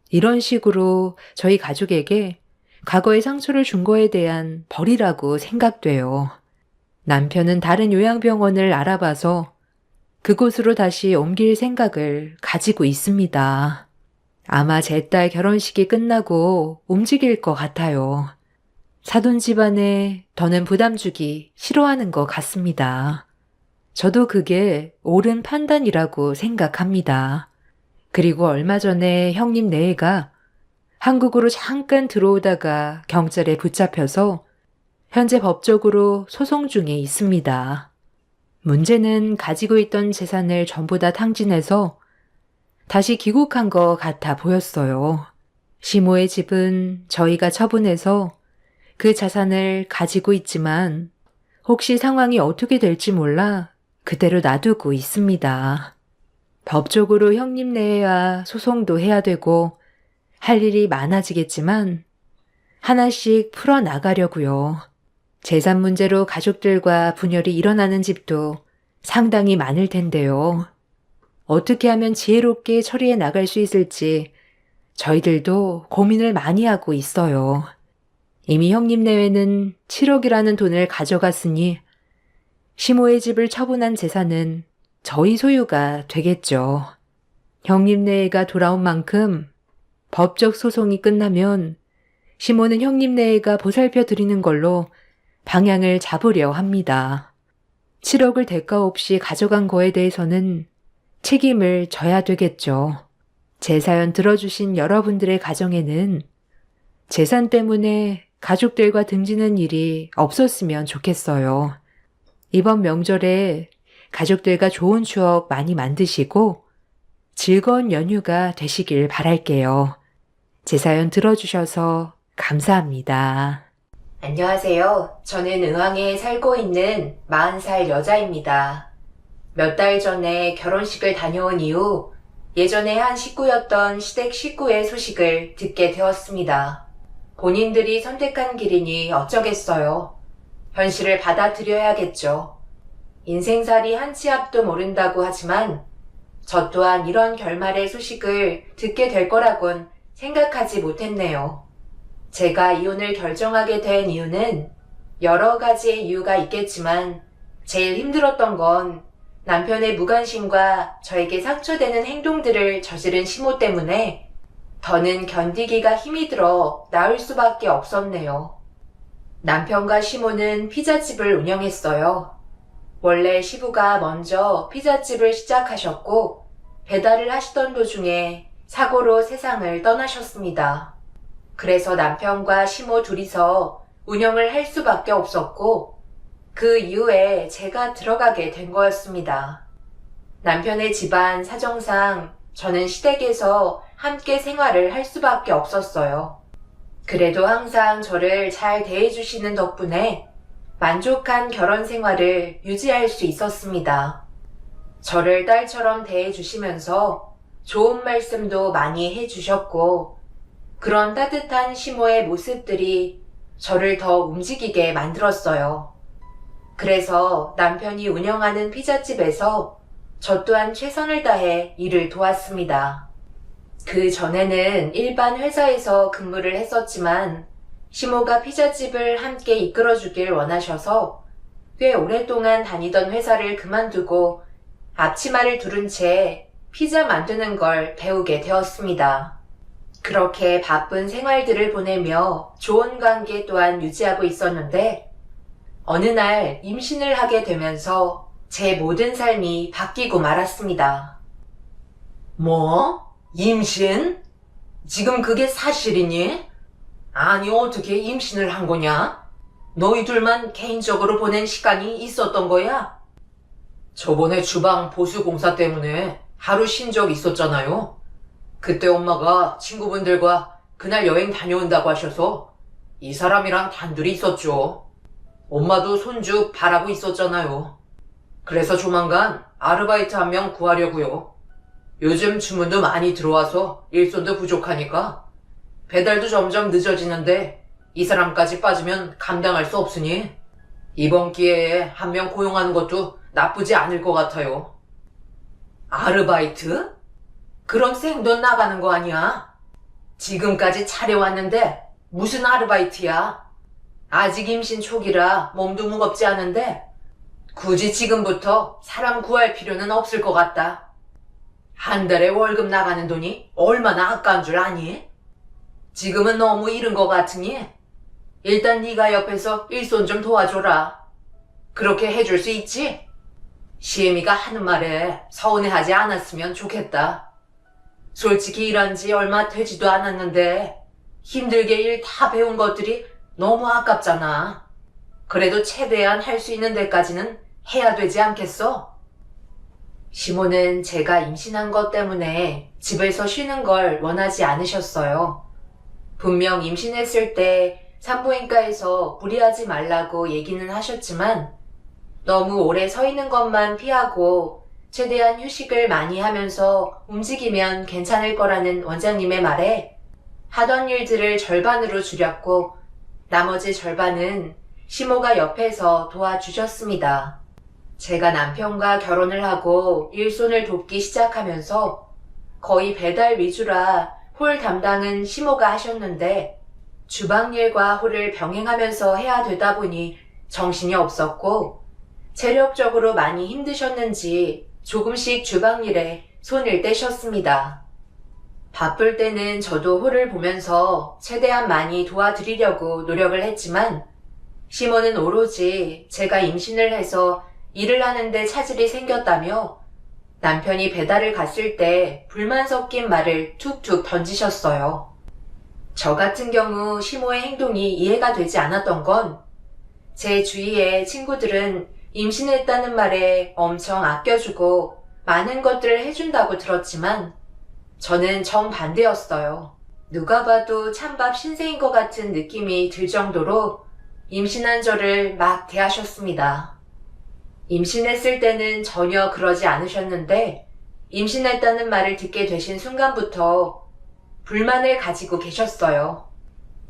이런 식으로 저희 가족에게 과거의 상처를 준 거에 대한 벌이라고 생각돼요. 남편은 다른 요양병원을 알아봐서 그곳으로 다시 옮길 생각을 가지고 있습니다. 아마 제 딸 결혼식이 끝나고 움직일 것 같아요. 사돈 집안에 더는 부담 주기 싫어하는 것 같습니다. 저도 그게 옳은 판단이라고 생각합니다. 그리고 얼마 전에 형님 내외가 한국으로 잠깐 들어오다가 경찰에 붙잡혀서 현재 법적으로 소송 중에 있습니다. 문제는 가지고 있던 재산을 전부 다 탕진해서 다시 귀국한 것 같아 보였어요. 시모의 집은 저희가 처분해서 그 자산을 가지고 있지만 혹시 상황이 어떻게 될지 몰라 그대로 놔두고 있습니다. 법적으로 형님 내외와 소송도 해야 되고 할 일이 많아지겠지만 하나씩 풀어나가려고요. 재산 문제로 가족들과 분열이 일어나는 집도 상당히 많을 텐데요. 어떻게 하면 지혜롭게 처리해 나갈 수 있을지 저희들도 고민을 많이 하고 있어요. 이미 형님 내외는 7억이라는 돈을 가져갔으니 시모의 집을 처분한 재산은 저희 소유가 되겠죠. 형님 내외가 돌아온 만큼 법적 소송이 끝나면 시모는 형님네가 보살펴 드리는 걸로 방향을 잡으려 합니다. 7억을 대가 없이 가져간 거에 대해서는 책임을 져야 되겠죠. 제 사연 들어주신 여러분들의 가정에는 재산 때문에 가족들과 등지는 일이 없었으면 좋겠어요. 이번 명절에 가족들과 좋은 추억 많이 만드시고 즐거운 연휴가 되시길 바랄게요. 제 사연 들어주셔서 감사합니다. 안녕하세요. 저는 의왕에 살고 있는 40살 여자입니다. 몇 달 전에 결혼식을 다녀온 이후 예전에 한 식구였던 시댁 식구의 소식을 듣게 되었습니다. 본인들이 선택한 길이니 어쩌겠어요. 현실을 받아들여야겠죠. 인생살이 한 치 앞도 모른다고 하지만 저 또한 이런 결말의 소식을 듣게 될 거라곤 생각하지 못했네요. 제가 이혼을 결정하게 된 이유는 여러 가지의 이유가 있겠지만 제일 힘들었던 건 남편의 무관심과 저에게 상처되는 행동들을 저지른 시모 때문에 더는 견디기가 힘이 들어 나올 수밖에 없었네요. 남편과 시모는 피자집을 운영했어요. 원래 시부가 먼저 피자집을 시작하셨고 배달을 하시던 도중에 사고로 세상을 떠나셨습니다. 그래서 남편과 시모 둘이서 운영을 할 수밖에 없었고 그 이후에 제가 들어가게 된 거였습니다. 남편의 집안 사정상 저는 시댁에서 함께 생활을 할 수밖에 없었어요. 그래도 항상 저를 잘 대해주시는 덕분에 만족한 결혼 생활을 유지할 수 있었습니다. 저를 딸처럼 대해주시면서 좋은 말씀도 많이 해주셨고 그런 따뜻한 시모의 모습들이 저를 더 움직이게 만들었어요. 그래서 남편이 운영하는 피자집에서 저 또한 최선을 다해 일을 도왔습니다. 그 전에는 일반 회사에서 근무를 했었지만 시모가 피자집을 함께 이끌어주길 원하셔서 꽤 오랫동안 다니던 회사를 그만두고 앞치마를 두른 채 피자 만드는 걸 배우게 되었습니다. 그렇게 바쁜 생활들을 보내며 좋은 관계 또한 유지하고 있었는데 어느 날 임신을 하게 되면서 제 모든 삶이 바뀌고 말았습니다. 뭐? 임신? 지금 그게 사실이니? 아니, 어떻게 임신을 한 거냐? 너희들만 개인적으로 보낸 시간이 있었던 거야? 저번에 주방 보수 공사 때문에 하루 쉰 적 있었잖아요. 그때 엄마가 친구분들과 그날 여행 다녀온다고 하셔서 이 사람이랑 단둘이 있었죠. 엄마도 손주 바라고 있었잖아요. 그래서 조만간 아르바이트 한 명 구하려고요. 요즘 주문도 많이 들어와서 일손도 부족하니까 배달도 점점 늦어지는데 이 사람까지 빠지면 감당할 수 없으니 이번 기회에 한 명 고용하는 것도 나쁘지 않을 것 같아요. 아르바이트? 그럼 생돈 나가는 거 아니야? 지금까지 차려왔는데 무슨 아르바이트야? 아직 임신 초기라 몸도 무겁지 않은데 굳이 지금부터 사람 구할 필요는 없을 것 같다. 한 달에 월급 나가는 돈이 얼마나 아까운 줄 아니? 지금은 너무 이른 것 같으니 일단 네가 옆에서 일손 좀 도와줘라. 그렇게 해줄 수 있지? 시애미가 하는 말에 서운해하지 않았으면 좋겠다. 솔직히 일한 지 얼마 되지도 않았는데 힘들게 일 다 배운 것들이 너무 아깝잖아. 그래도 최대한 할 수 있는 데까지는 해야 되지 않겠어? 시모는 제가 임신한 것 때문에 집에서 쉬는 걸 원하지 않으셨어요. 분명 임신했을 때 산부인과에서 무리하지 말라고 얘기는 하셨지만 너무 오래 서 있는 것만 피하고 최대한 휴식을 많이 하면서 움직이면 괜찮을 거라는 원장님의 말에 하던 일들을 절반으로 줄였고 나머지 절반은 시모가 옆에서 도와주셨습니다. 제가 남편과 결혼을 하고 일손을 돕기 시작하면서 거의 배달 위주라 홀 담당은 시모가 하셨는데 주방일과 홀을 병행하면서 해야 되다 보니 정신이 없었고 체력적으로 많이 힘드셨는지 조금씩 주방일에 손을 떼셨습니다. 바쁠 때는 저도 홀을 보면서 최대한 많이 도와드리려고 노력을 했지만 시모는 오로지 제가 임신을 해서 일을 하는데 차질이 생겼다며 남편이 배달을 갔을 때 불만 섞인 말을 툭툭 던지셨어요. 저 같은 경우 시모의 행동이 이해가 되지 않았던 건 제 주위의 친구들은 임신했다는 말에 엄청 아껴주고 많은 것들을 해준다고 들었지만 저는 정반대였어요. 누가 봐도 찬밥 신세인 것 같은 느낌이 들 정도로 임신한 저를 막 대하셨습니다. 임신했을 때는 전혀 그러지 않으셨는데 임신했다는 말을 듣게 되신 순간부터 불만을 가지고 계셨어요.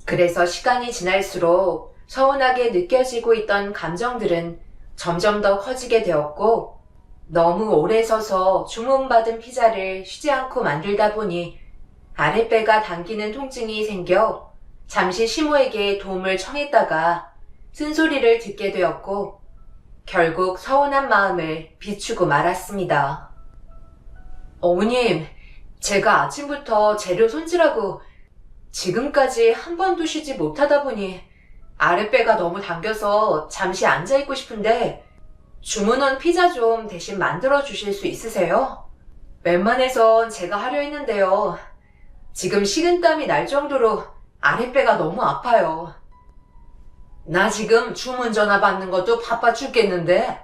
그래서 시간이 지날수록 서운하게 느껴지고 있던 감정들은 점점 더 커지게 되었고 너무 오래 서서 주문받은 피자를 쉬지 않고 만들다 보니 아랫배가 당기는 통증이 생겨 잠시 시모에게 도움을 청했다가 쓴소리를 듣게 되었고 결국 서운한 마음을 비추고 말았습니다. 어머님, 제가 아침부터 재료 손질하고 지금까지 한 번도 쉬지 못하다 보니 아랫배가 너무 당겨서 잠시 앉아있고 싶은데 주문한 피자 좀 대신 만들어 주실 수 있으세요? 웬만해선 제가 하려 했는데요. 지금 식은땀이 날 정도로 아랫배가 너무 아파요. 나 지금 주문 전화 받는 것도 바빠 죽겠는데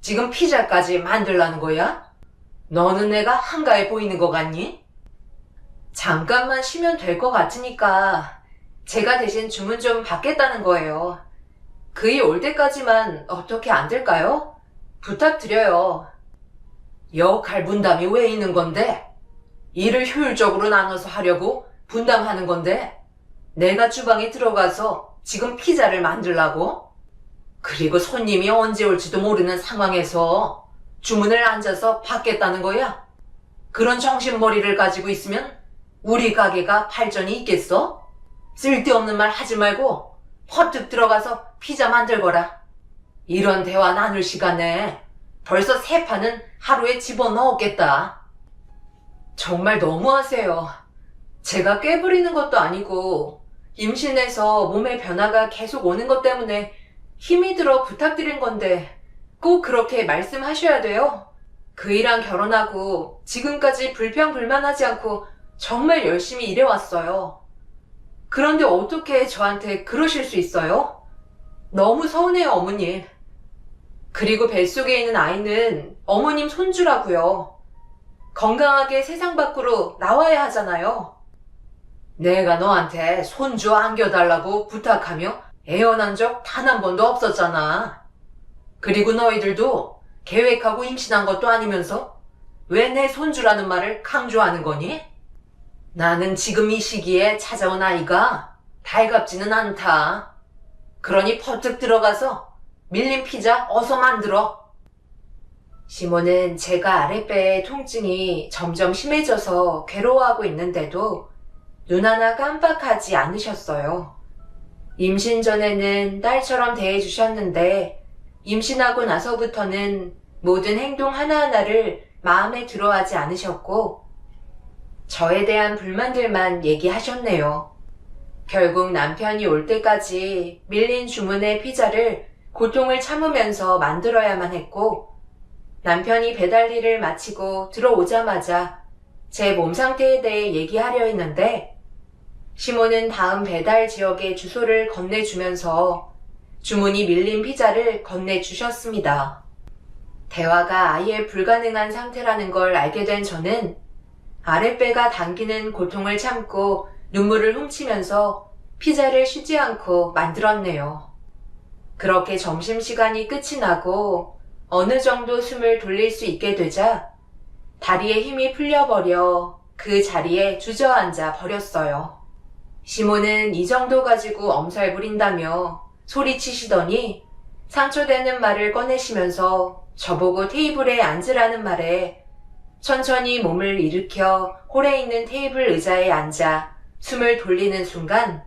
지금 피자까지 만들라는 거야? 너는 내가 한가해 보이는 것 같니? 잠깐만 쉬면 될 것 같으니까 제가 대신 주문 좀 받겠다는 거예요. 그이 올 때까지만 어떻게 안 될까요? 부탁드려요. 역할 분담이 왜 있는 건데? 일을 효율적으로 나눠서 하려고 분담하는 건데 내가 주방에 들어가서 지금 피자를 만들라고? 그리고 손님이 언제 올지도 모르는 상황에서 주문을 앉아서 받겠다는 거야? 그런 정신머리를 가지고 있으면 우리 가게가 발전이 있겠어? 쓸데없는 말 하지 말고 퍼뜩 들어가서 피자 만들거라. 이런 대화 나눌 시간에 벌써 3판은 하루에 집어넣었겠다. 정말 너무하세요. 제가 꾀부리는 것도 아니고 임신해서 몸의 변화가 계속 오는 것 때문에 힘이 들어 부탁드린 건데 꼭 그렇게 말씀하셔야 돼요? 그이랑 결혼하고 지금까지 불평불만하지 않고 정말 열심히 일해왔어요. 그런데 어떻게 저한테 그러실 수 있어요? 너무 서운해요, 어머님. 그리고 뱃속에 있는 아이는 어머님 손주라고요. 건강하게 세상 밖으로 나와야 하잖아요. 내가 너한테 손주 안겨달라고 부탁하며 애원한 적 단 한 번도 없었잖아. 그리고 너희들도 계획하고 임신한 것도 아니면서 왜 내 손주라는 말을 강조하는 거니? 나는 지금 이 시기에 찾아온 아이가 달갑지는 않다. 그러니 퍼뜩 들어가서 밀린 피자 어서 만들어. 시모는 제가 아랫배의 통증이 점점 심해져서 괴로워하고 있는데도 눈 하나 깜빡하지 않으셨어요. 임신 전에는 딸처럼 대해주셨는데 임신하고 나서부터는 모든 행동 하나하나를 마음에 들어하지 않으셨고 저에 대한 불만들만 얘기하셨네요. 결국 남편이 올 때까지 밀린 주문의 피자를 고통을 참으면서 만들어야만 했고 남편이 배달 일을 마치고 들어오자마자 제 몸 상태에 대해 얘기하려 했는데 시모는 다음 배달 지역의 주소를 건네주면서 주문이 밀린 피자를 건네주셨습니다. 대화가 아예 불가능한 상태라는 걸 알게 된 저는 아랫배가 당기는 고통을 참고 눈물을 훔치면서 피자를 쉬지 않고 만들었네요. 그렇게 점심시간이 끝이 나고 어느 정도 숨을 돌릴 수 있게 되자 다리에 힘이 풀려버려 그 자리에 주저앉아 버렸어요. 시모는 이 정도 가지고 엄살 부린다며 소리치시더니 상처되는 말을 꺼내시면서 저보고 테이블에 앉으라는 말에 천천히 몸을 일으켜 홀에 있는 테이블 의자에 앉아 숨을 돌리는 순간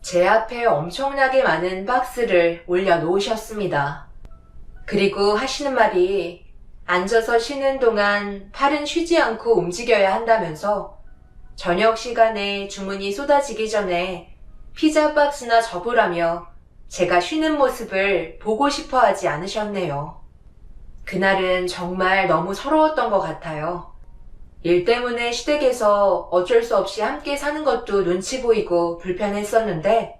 제 앞에 엄청나게 많은 박스를 올려놓으셨습니다. 그리고 하시는 말이 앉아서 쉬는 동안 팔은 쉬지 않고 움직여야 한다면서 저녁 시간에 주문이 쏟아지기 전에 피자 박스나 접으라며 제가 쉬는 모습을 보고 싶어 하지 않으셨네요. 그날은 정말 너무 서러웠던 것 같아요. 일 때문에 시댁에서 어쩔 수 없이 함께 사는 것도 눈치 보이고 불편했었는데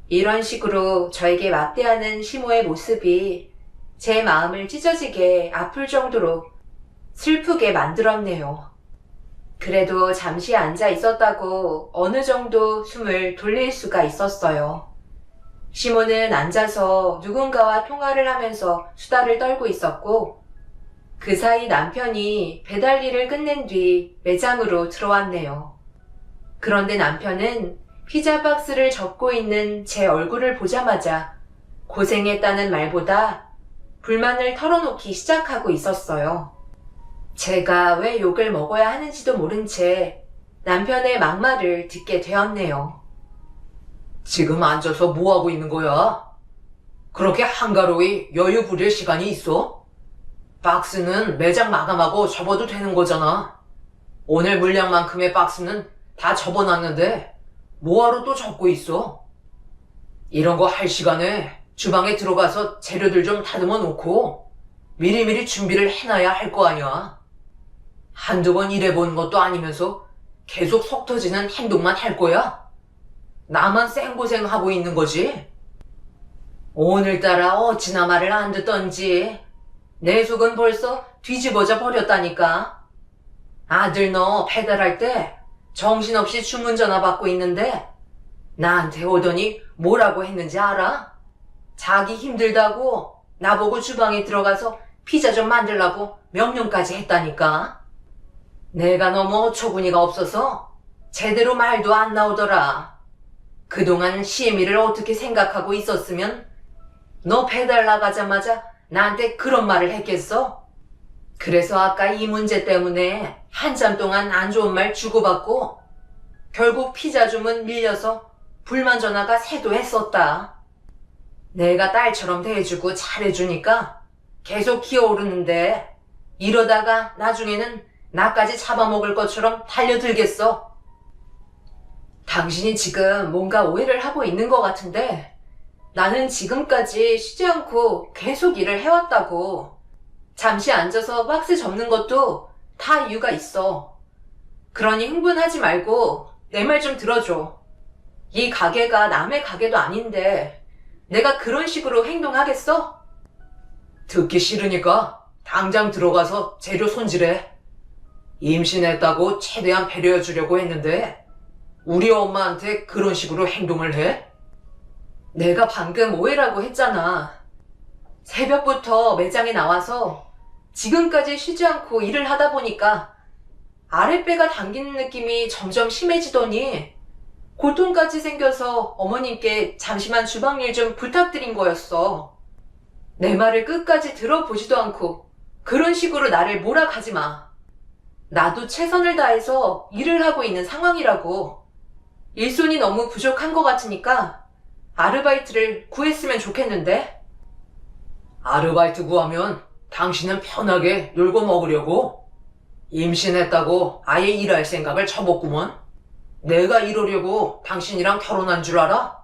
이런 식으로 저에게 막대하는 시모의 모습이 제 마음을 찢어지게 아플 정도로 슬프게 만들었네요. 그래도 잠시 앉아 있었다고 어느 정도 숨을 돌릴 수가 있었어요. 시모는 앉아서 누군가와 통화를 하면서 수다를 떨고 있었고 그 사이 남편이 배달 일을 끝낸 뒤 매장으로 들어왔네요. 그런데 남편은 피자 박스를 접고 있는 제 얼굴을 보자마자 고생했다는 말보다 불만을 털어놓기 시작하고 있었어요. 제가 왜 욕을 먹어야 하는지도 모른 채 남편의 막말을 듣게 되었네요. 지금 앉아서 뭐 하고 있는 거야? 그렇게 한가로이 여유 부릴 시간이 있어? 박스는 매장 마감하고 접어도 되는 거잖아. 오늘 물량만큼의 박스는 다 접어놨는데 뭐하러 또 접고 있어? 이런 거 할 시간에 주방에 들어가서 재료들 좀 다듬어 놓고 미리미리 준비를 해놔야 할 거 아니야. 한두 번 일해본 것도 아니면서 계속 속 터지는 행동만 할 거야? 나만 생고생하고 있는 거지? 오늘따라 어찌나 말을 안 듣던지 내 속은 벌써 뒤집어져 버렸다니까. 아들 너 배달할 때 정신없이 주문 전화 받고 있는데 나한테 오더니 뭐라고 했는지 알아? 자기 힘들다고 나보고 주방에 들어가서 피자 좀 만들라고 명령까지 했다니까. 내가 너무 어처구니가 없어서 제대로 말도 안 나오더라. 그동안 시애미를 어떻게 생각하고 있었으면 너 배달 나가자마자 나한테 그런 말을 했겠어? 그래서 아까 이 문제 때문에 한참 동안 안 좋은 말 주고받고 결국 피자 주문 밀려서 불만 전화가 쇄도했었다. 내가 딸처럼 대해주고 잘해주니까 계속 기어오르는데 이러다가 나중에는 나까지 잡아먹을 것처럼 달려들겠어. 당신이 지금 뭔가 오해를 하고 있는 것 같은데 나는 지금까지 쉬지 않고 계속 일을 해왔다고. 잠시 앉아서 박스 접는 것도 다 이유가 있어. 그러니 흥분하지 말고 내 말 좀 들어줘. 이 가게가 남의 가게도 아닌데 내가 그런 식으로 행동하겠어? 듣기 싫으니까 당장 들어가서 재료 손질해. 임신했다고 최대한 배려해주려고 했는데 우리 엄마한테 그런 식으로 행동을 해? 내가 방금 오해라고 했잖아. 새벽부터 매장에 나와서 지금까지 쉬지 않고 일을 하다 보니까 아랫배가 당기는 느낌이 점점 심해지더니 고통까지 생겨서 어머님께 잠시만 주방 일 좀 부탁드린 거였어. 내 말을 끝까지 들어보지도 않고 그런 식으로 나를 몰아가지 마. 나도 최선을 다해서 일을 하고 있는 상황이라고. 일손이 너무 부족한 것 같으니까 아르바이트를 구했으면 좋겠는데? 아르바이트 구하면 당신은 편하게 놀고 먹으려고? 임신했다고 아예 일할 생각을 접었구먼. 내가 이러려고 당신이랑 결혼한 줄 알아?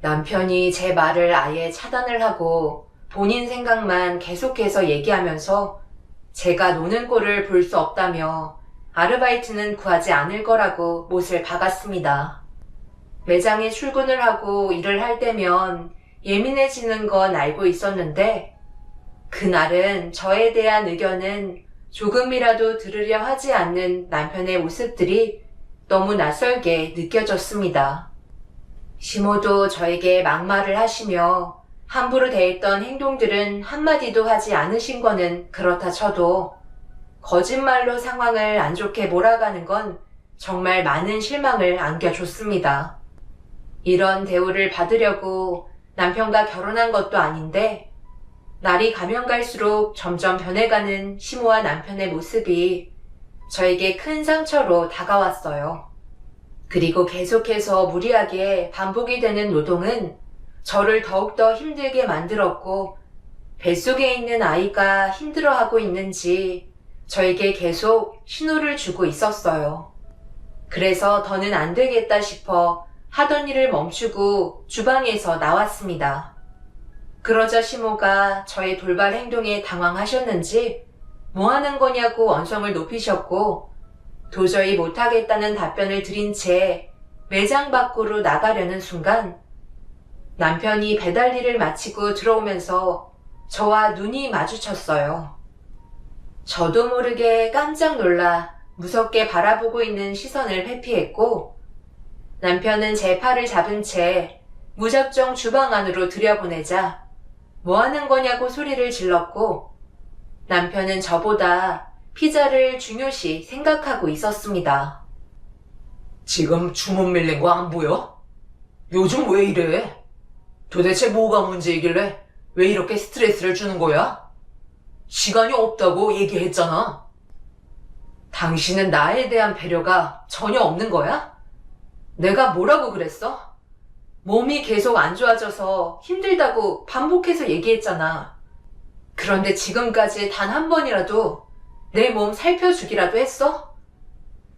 남편이 제 말을 아예 차단을 하고 본인 생각만 계속해서 얘기하면서 제가 노는 꼴을 볼 수 없다며 아르바이트는 구하지 않을 거라고 못을 박았습니다. 매장에 출근을 하고 일을 할 때면 예민해지는 건 알고 있었는데 그날은 저에 대한 의견은 조금이라도 들으려 하지 않는 남편의 모습들이 너무 낯설게 느껴졌습니다. 시모도 저에게 막말을 하시며 함부로 대했던 행동들은 한마디도 하지 않으신 거는 그렇다 쳐도 거짓말로 상황을 안 좋게 몰아가는 건 정말 많은 실망을 안겨줬습니다. 이런 대우를 받으려고 남편과 결혼한 것도 아닌데 날이 가면 갈수록 점점 변해가는 시모와 남편의 모습이 저에게 큰 상처로 다가왔어요. 그리고 계속해서 무리하게 반복이 되는 노동은 저를 더욱더 힘들게 만들었고 뱃속에 있는 아이가 힘들어하고 있는지 저에게 계속 신호를 주고 있었어요. 그래서 더는 안 되겠다 싶어 하던 일을 멈추고 주방에서 나왔습니다. 그러자 시모가 저의 돌발 행동에 당황하셨는지 뭐 하는 거냐고 언성을 높이셨고 도저히 못하겠다는 답변을 드린 채 매장 밖으로 나가려는 순간 남편이 배달 일을 마치고 들어오면서 저와 눈이 마주쳤어요. 저도 모르게 깜짝 놀라 무섭게 바라보고 있는 시선을 회피했고 남편은 제 팔을 잡은 채 무작정 주방 안으로 들여보내자 뭐 하는 거냐고 소리를 질렀고 남편은 저보다 피자를 중요시 생각하고 있었습니다. 지금 주문 밀린 거 안 보여? 요즘 왜 이래? 도대체 뭐가 문제이길래 왜 이렇게 스트레스를 주는 거야? 시간이 없다고 얘기했잖아. 당신은 나에 대한 배려가 전혀 없는 거야? 내가 뭐라고 그랬어? 몸이 계속 안 좋아져서 힘들다고 반복해서 얘기했잖아. 그런데 지금까지 단 한 번이라도 내 몸 살펴주기라도 했어?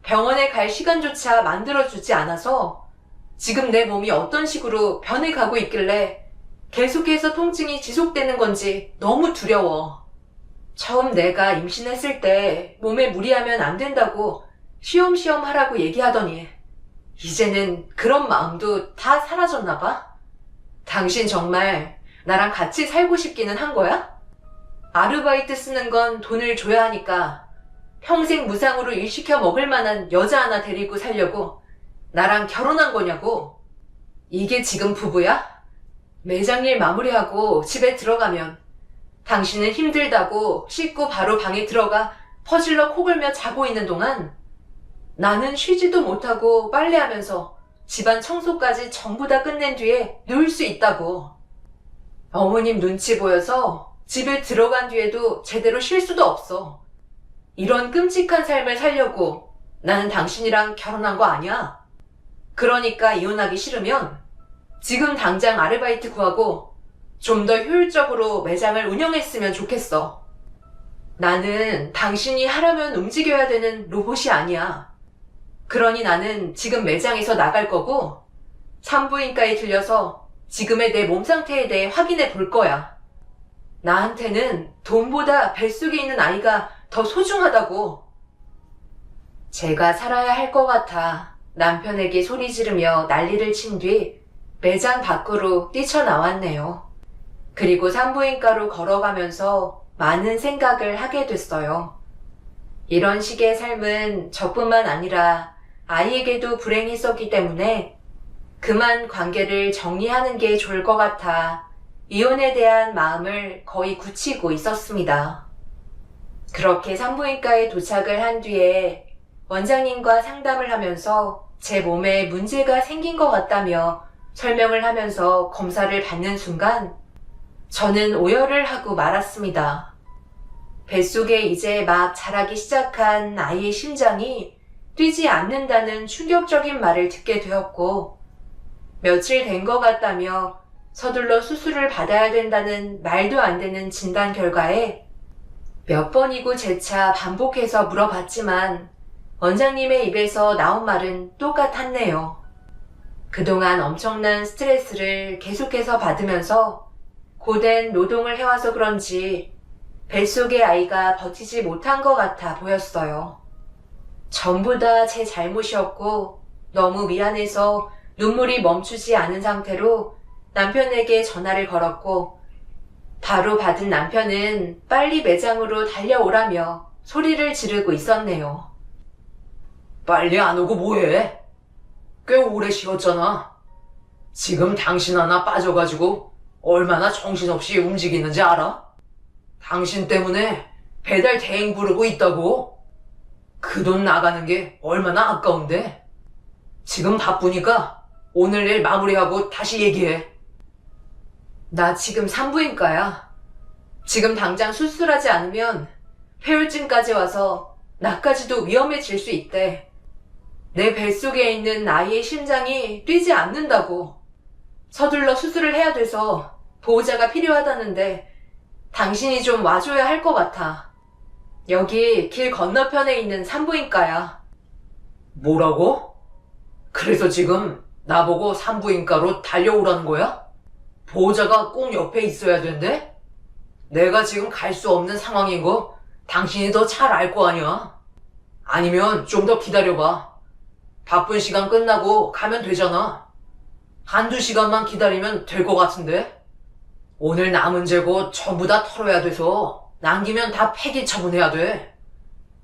병원에 갈 시간조차 만들어주지 않아서 지금 내 몸이 어떤 식으로 변해가고 있길래 계속해서 통증이 지속되는 건지 너무 두려워. 처음 내가 임신했을 때 몸에 무리하면 안 된다고 쉬엄쉬엄 하라고 얘기하더니 이제는 그런 마음도 다 사라졌나 봐? 당신 정말 나랑 같이 살고 싶기는 한 거야? 아르바이트 쓰는 건 돈을 줘야 하니까 평생 무상으로 일 시켜 먹을 만한 여자 하나 데리고 살려고 나랑 결혼한 거냐고? 이게 지금 부부야? 매장 일 마무리하고 집에 들어가면 당신은 힘들다고 씻고 바로 방에 들어가 퍼질러 코골며 자고 있는 동안 나는 쉬지도 못하고 빨래하면서 집안 청소까지 전부 다 끝낸 뒤에 누울 수 있다고. 어머님 눈치 보여서 집에 들어간 뒤에도 제대로 쉴 수도 없어. 이런 끔찍한 삶을 살려고 나는 당신이랑 결혼한 거 아니야. 그러니까 이혼하기 싫으면 지금 당장 아르바이트 구하고 좀 더 효율적으로 매장을 운영했으면 좋겠어. 나는 당신이 하라면 움직여야 되는 로봇이 아니야. 그러니 나는 지금 매장에서 나갈 거고 산부인과에 들려서 지금의 내 몸 상태에 대해 확인해 볼 거야. 나한테는 돈보다 뱃속에 있는 아이가 더 소중하다고. 제가 살아야 할 것 같아 남편에게 소리 지르며 난리를 친 뒤 매장 밖으로 뛰쳐나왔네요. 그리고 산부인과로 걸어가면서 많은 생각을 하게 됐어요. 이런 식의 삶은 저뿐만 아니라 아이에게도 불행했었기 때문에 그만 관계를 정리하는 게 좋을 것 같아 이혼에 대한 마음을 거의 굳히고 있었습니다. 그렇게 산부인과에 도착을 한 뒤에 원장님과 상담을 하면서 제 몸에 문제가 생긴 것 같다며 설명을 하면서 검사를 받는 순간 저는 오열을 하고 말았습니다. 뱃속에 이제 막 자라기 시작한 아이의 심장이 뛰지 않는다는 충격적인 말을 듣게 되었고 며칠 된 것 같다며 서둘러 수술을 받아야 된다는 말도 안 되는 진단 결과에 몇 번이고 재차 반복해서 물어봤지만 원장님의 입에서 나온 말은 똑같았네요. 그동안 엄청난 스트레스를 계속해서 받으면서 고된 노동을 해와서 그런지 뱃속의 아이가 버티지 못한 것 같아 보였어요. 전부 다 제 잘못이었고 너무 미안해서 눈물이 멈추지 않은 상태로 남편에게 전화를 걸었고 바로 받은 남편은 빨리 매장으로 달려오라며 소리를 지르고 있었네요. 빨리 안 오고 뭐해? 꽤 오래 쉬었잖아. 지금 당신 하나 빠져가지고 얼마나 정신없이 움직이는지 알아? 당신 때문에 배달 대행 부르고 있다고. 그 돈 나가는 게 얼마나 아까운데. 지금 바쁘니까 오늘 일 마무리하고 다시 얘기해. 나 지금 산부인과야. 지금 당장 수술하지 않으면 폐혈증까지 와서 나까지도 위험해질 수 있대. 내 뱃속에 있는 아이의 심장이 뛰지 않는다고. 서둘러 수술을 해야 돼서 보호자가 필요하다는데 당신이 좀 와줘야 할 것 같아. 여기 길 건너편에 있는 산부인과야. 뭐라고? 그래서 지금 나보고 산부인과로 달려오라는 거야? 보호자가 꼭 옆에 있어야 된대? 내가 지금 갈 수 없는 상황인 거 당신이 더 잘 알 거 아니야? 아니면 좀 더 기다려봐. 바쁜 시간 끝나고 가면 되잖아. 한두 시간만 기다리면 될 것 같은데? 오늘 남은 재고 전부 다 털어야 돼서 남기면 다 폐기 처분해야 돼.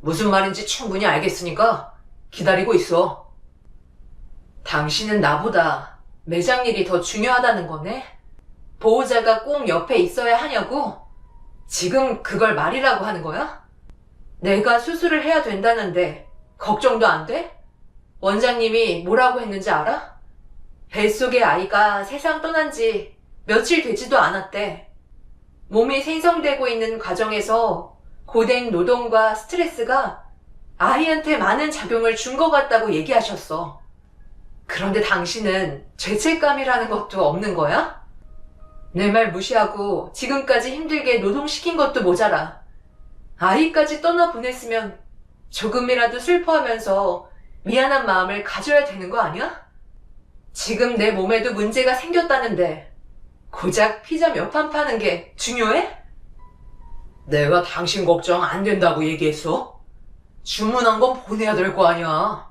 무슨 말인지 충분히 알겠으니까 기다리고 있어. 당신은 나보다 매장 일이 더 중요하다는 거네? 보호자가 꼭 옆에 있어야 하냐고? 지금 그걸 말이라고 하는 거야? 내가 수술을 해야 된다는데 걱정도 안 돼? 원장님이 뭐라고 했는지 알아? 뱃속의 아이가 세상 떠난 지 며칠 되지도 않았대. 몸이 생성되고 있는 과정에서 고된 노동과 스트레스가 아이한테 많은 작용을 준 것 같다고 얘기하셨어. 그런데 당신은 죄책감이라는 것도 없는 거야? 내 말 무시하고 지금까지 힘들게 노동시킨 것도 모자라. 아이까지 떠나보냈으면 조금이라도 슬퍼하면서 미안한 마음을 가져야 되는 거 아니야? 지금 내 몸에도 문제가 생겼다는데 고작 피자 몇 판 파는 게 중요해? 내가 당신 걱정 안 된다고 얘기했어? 주문한 건 보내야 될 거 아니야.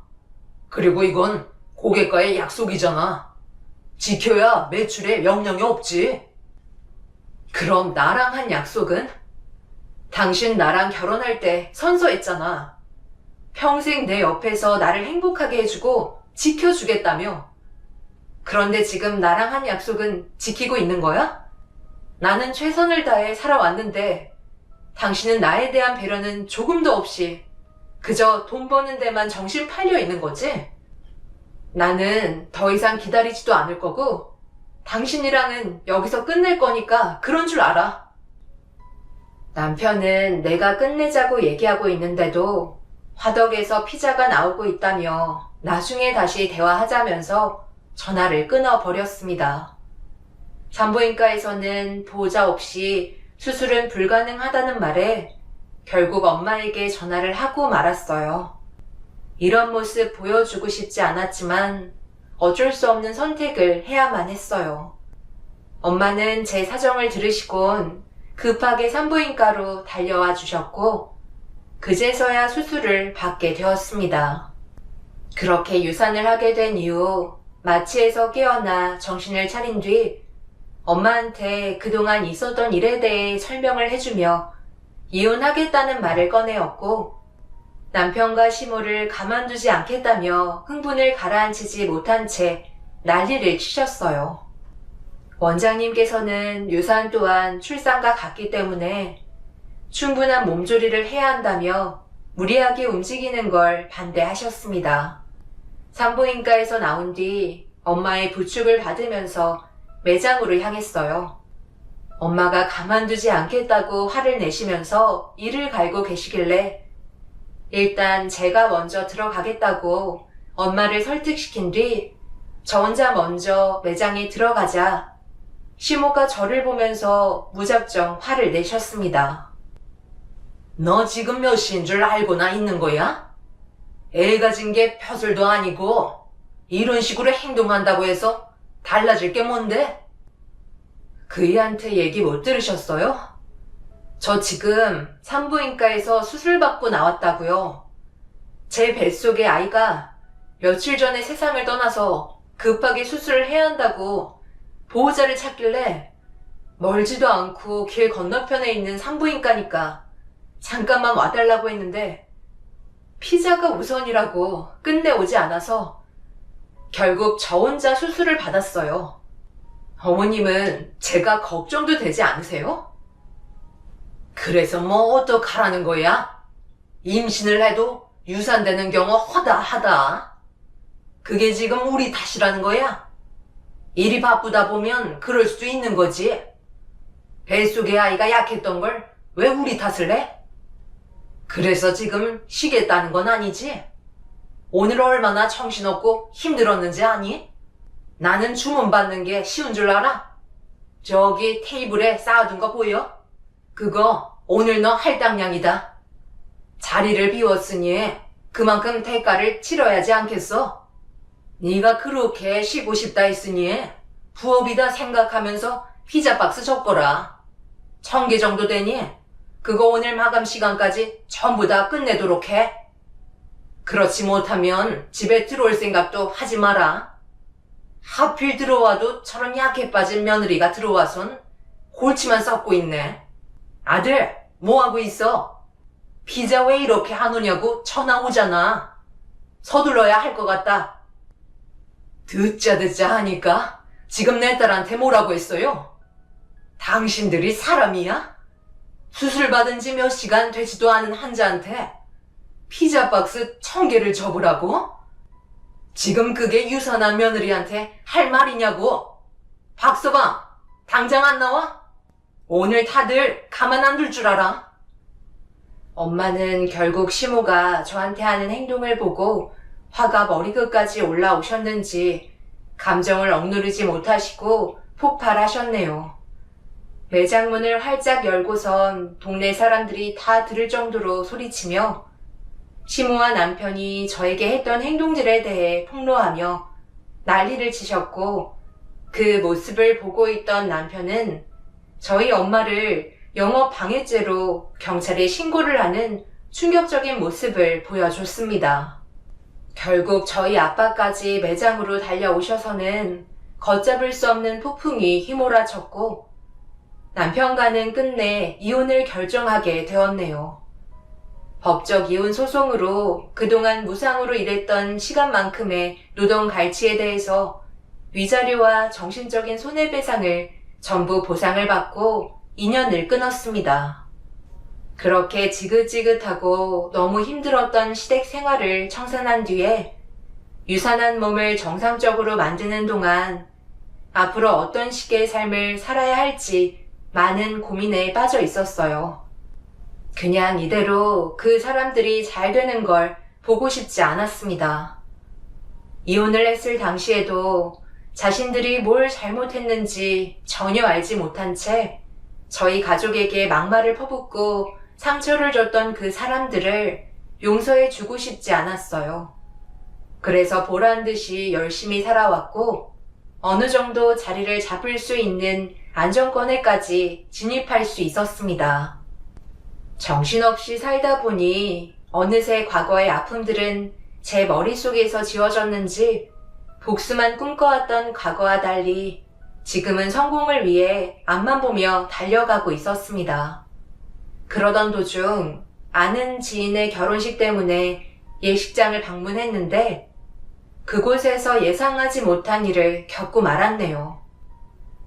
그리고 이건 고객과의 약속이잖아. 지켜야 매출에 영향이 없지. 그럼 나랑 한 약속은? 당신 나랑 결혼할 때 선서했잖아. 평생 내 옆에서 나를 행복하게 해주고 지켜주겠다며. 그런데 지금 나랑 한 약속은 지키고 있는 거야? 나는 최선을 다해 살아왔는데 당신은 나에 대한 배려는 조금도 없이 그저 돈 버는 데만 정신 팔려 있는 거지? 나는 더 이상 기다리지도 않을 거고 당신이랑은 여기서 끝낼 거니까 그런 줄 알아. 남편은 내가 끝내자고 얘기하고 있는데도 화덕에서 피자가 나오고 있다며 나중에 다시 대화하자면서 전화를 끊어버렸습니다. 산부인과에서는 보호자 없이 수술은 불가능하다는 말에 결국 엄마에게 전화를 하고 말았어요. 이런 모습 보여주고 싶지 않았지만 어쩔 수 없는 선택을 해야만 했어요. 엄마는 제 사정을 들으시곤 급하게 산부인과로 달려와 주셨고 그제서야 수술을 받게 되었습니다. 그렇게 유산을 하게 된 이후 마취에서 깨어나 정신을 차린 뒤 엄마한테 그동안 있었던 일에 대해 설명을 해주며 이혼하겠다는 말을 꺼내었고 남편과 시모를 가만두지 않겠다며 흥분을 가라앉히지 못한 채 난리를 치셨어요. 원장님께서는 유산 또한 출산과 같기 때문에 충분한 몸조리를 해야 한다며 무리하게 움직이는 걸 반대하셨습니다. 산부인과에서 나온 뒤 엄마의 부축을 받으면서 매장으로 향했어요. 엄마가 가만두지 않겠다고 화를 내시면서 이를 갈고 계시길래 일단 제가 먼저 들어가겠다고 엄마를 설득시킨 뒤 저 혼자 먼저 매장에 들어가자 시모가 저를 보면서 무작정 화를 내셨습니다. 너 지금 몇 시인 줄 알고나 있는 거야? 애 가진 게 벼슬도 아니고 이런 식으로 행동한다고 해서 달라질 게 뭔데? 그 애한테 얘기 못 들으셨어요? 저 지금 산부인과에서 수술받고 나왔다고요. 제 뱃속의 아이가 며칠 전에 세상을 떠나서 급하게 수술을 해야 한다고 보호자를 찾길래 멀지도 않고 길 건너편에 있는 산부인과니까 잠깐만 와달라고 했는데 피자가 우선이라고 끝내오지 않아서 결국 저 혼자 수술을 받았어요. 어머님은 제가 걱정도 되지 않으세요? 그래서 뭐 어떡하라는 거야? 임신을 해도 유산되는 경우 허다하다. 그게 지금 우리 탓이라는 거야? 일이 바쁘다 보면 그럴 수도 있는 거지. 뱃속의 아이가 약했던 걸 왜 우리 탓을 해? 그래서 지금 쉬겠다는 건 아니지? 오늘 얼마나 정신없고 힘들었는지 아니? 나는 주문 받는 게 쉬운 줄 알아? 저기 테이블에 쌓아둔 거 보여? 그거 오늘 너 할당량이다. 자리를 비웠으니 그만큼 대가를 치러야지 않겠어? 네가 그렇게 쉬고 싶다 했으니 부업이다 생각하면서 피자 박스 적거라. 1,000개 정도 되니 그거 오늘 마감 시간까지 전부 다 끝내도록 해. 그렇지 못하면 집에 들어올 생각도 하지 마라. 하필 들어와도 저런 약해 빠진 며느리가 들어와선 골치만 썩고 있네. 아들, 뭐하고 있어? 피자 왜 이렇게 안 오냐고 전화 오잖아. 서둘러야 할 것 같다. 듣자 하니까 지금 내 딸한테 뭐라고 했어요? 당신들이 사람이야? 수술 받은 지 몇 시간 되지도 않은 환자한테 피자 박스 1,000개를 접으라고? 지금 그게 유선한 며느리한테 할 말이냐고? 박서방, 당장 안 나와? 오늘 다들 가만 안 둘 줄 알아? 엄마는 결국 시모가 저한테 하는 행동을 보고 화가 머리끝까지 올라오셨는지 감정을 억누르지 못하시고 폭발하셨네요. 매장 문을 활짝 열고선 동네 사람들이 다 들을 정도로 소리치며 시모와 남편이 저에게 했던 행동들에 대해 폭로하며 난리를 치셨고, 그 모습을 보고 있던 남편은 저희 엄마를 영업 방해죄로 경찰에 신고를 하는 충격적인 모습을 보여줬습니다. 결국 저희 아빠까지 매장으로 달려오셔서는 걷잡을 수 없는 폭풍이 휘몰아쳤고 남편과는 끝내 이혼을 결정하게 되었네요. 법적 이혼 소송으로 그동안 무상으로 일했던 시간만큼의 노동 갈취에 대해서 위자료와 정신적인 손해배상을 전부 보상을 받고 인연을 끊었습니다. 그렇게 지긋지긋하고 너무 힘들었던 시댁 생활을 청산한 뒤에 유산한 몸을 정상적으로 만드는 동안 앞으로 어떤 식의 삶을 살아야 할지 많은 고민에 빠져 있었어요. 그냥 이대로 그 사람들이 잘 되는 걸 보고 싶지 않았습니다. 이혼을 했을 당시에도 자신들이 뭘 잘못했는지 전혀 알지 못한 채 저희 가족에게 막말을 퍼붓고 상처를 줬던 그 사람들을 용서해 주고 싶지 않았어요. 그래서 보란 듯이 열심히 살아왔고 어느 정도 자리를 잡을 수 있는 안정권에까지 진입할 수 있었습니다. 정신없이 살다 보니 어느새 과거의 아픔들은 제 머릿속에서 지워졌는지 복수만 꿈꿔왔던 과거와 달리 지금은 성공을 위해 앞만 보며 달려가고 있었습니다. 그러던 도중 아는 지인의 결혼식 때문에 예식장을 방문했는데 그곳에서 예상하지 못한 일을 겪고 말았네요.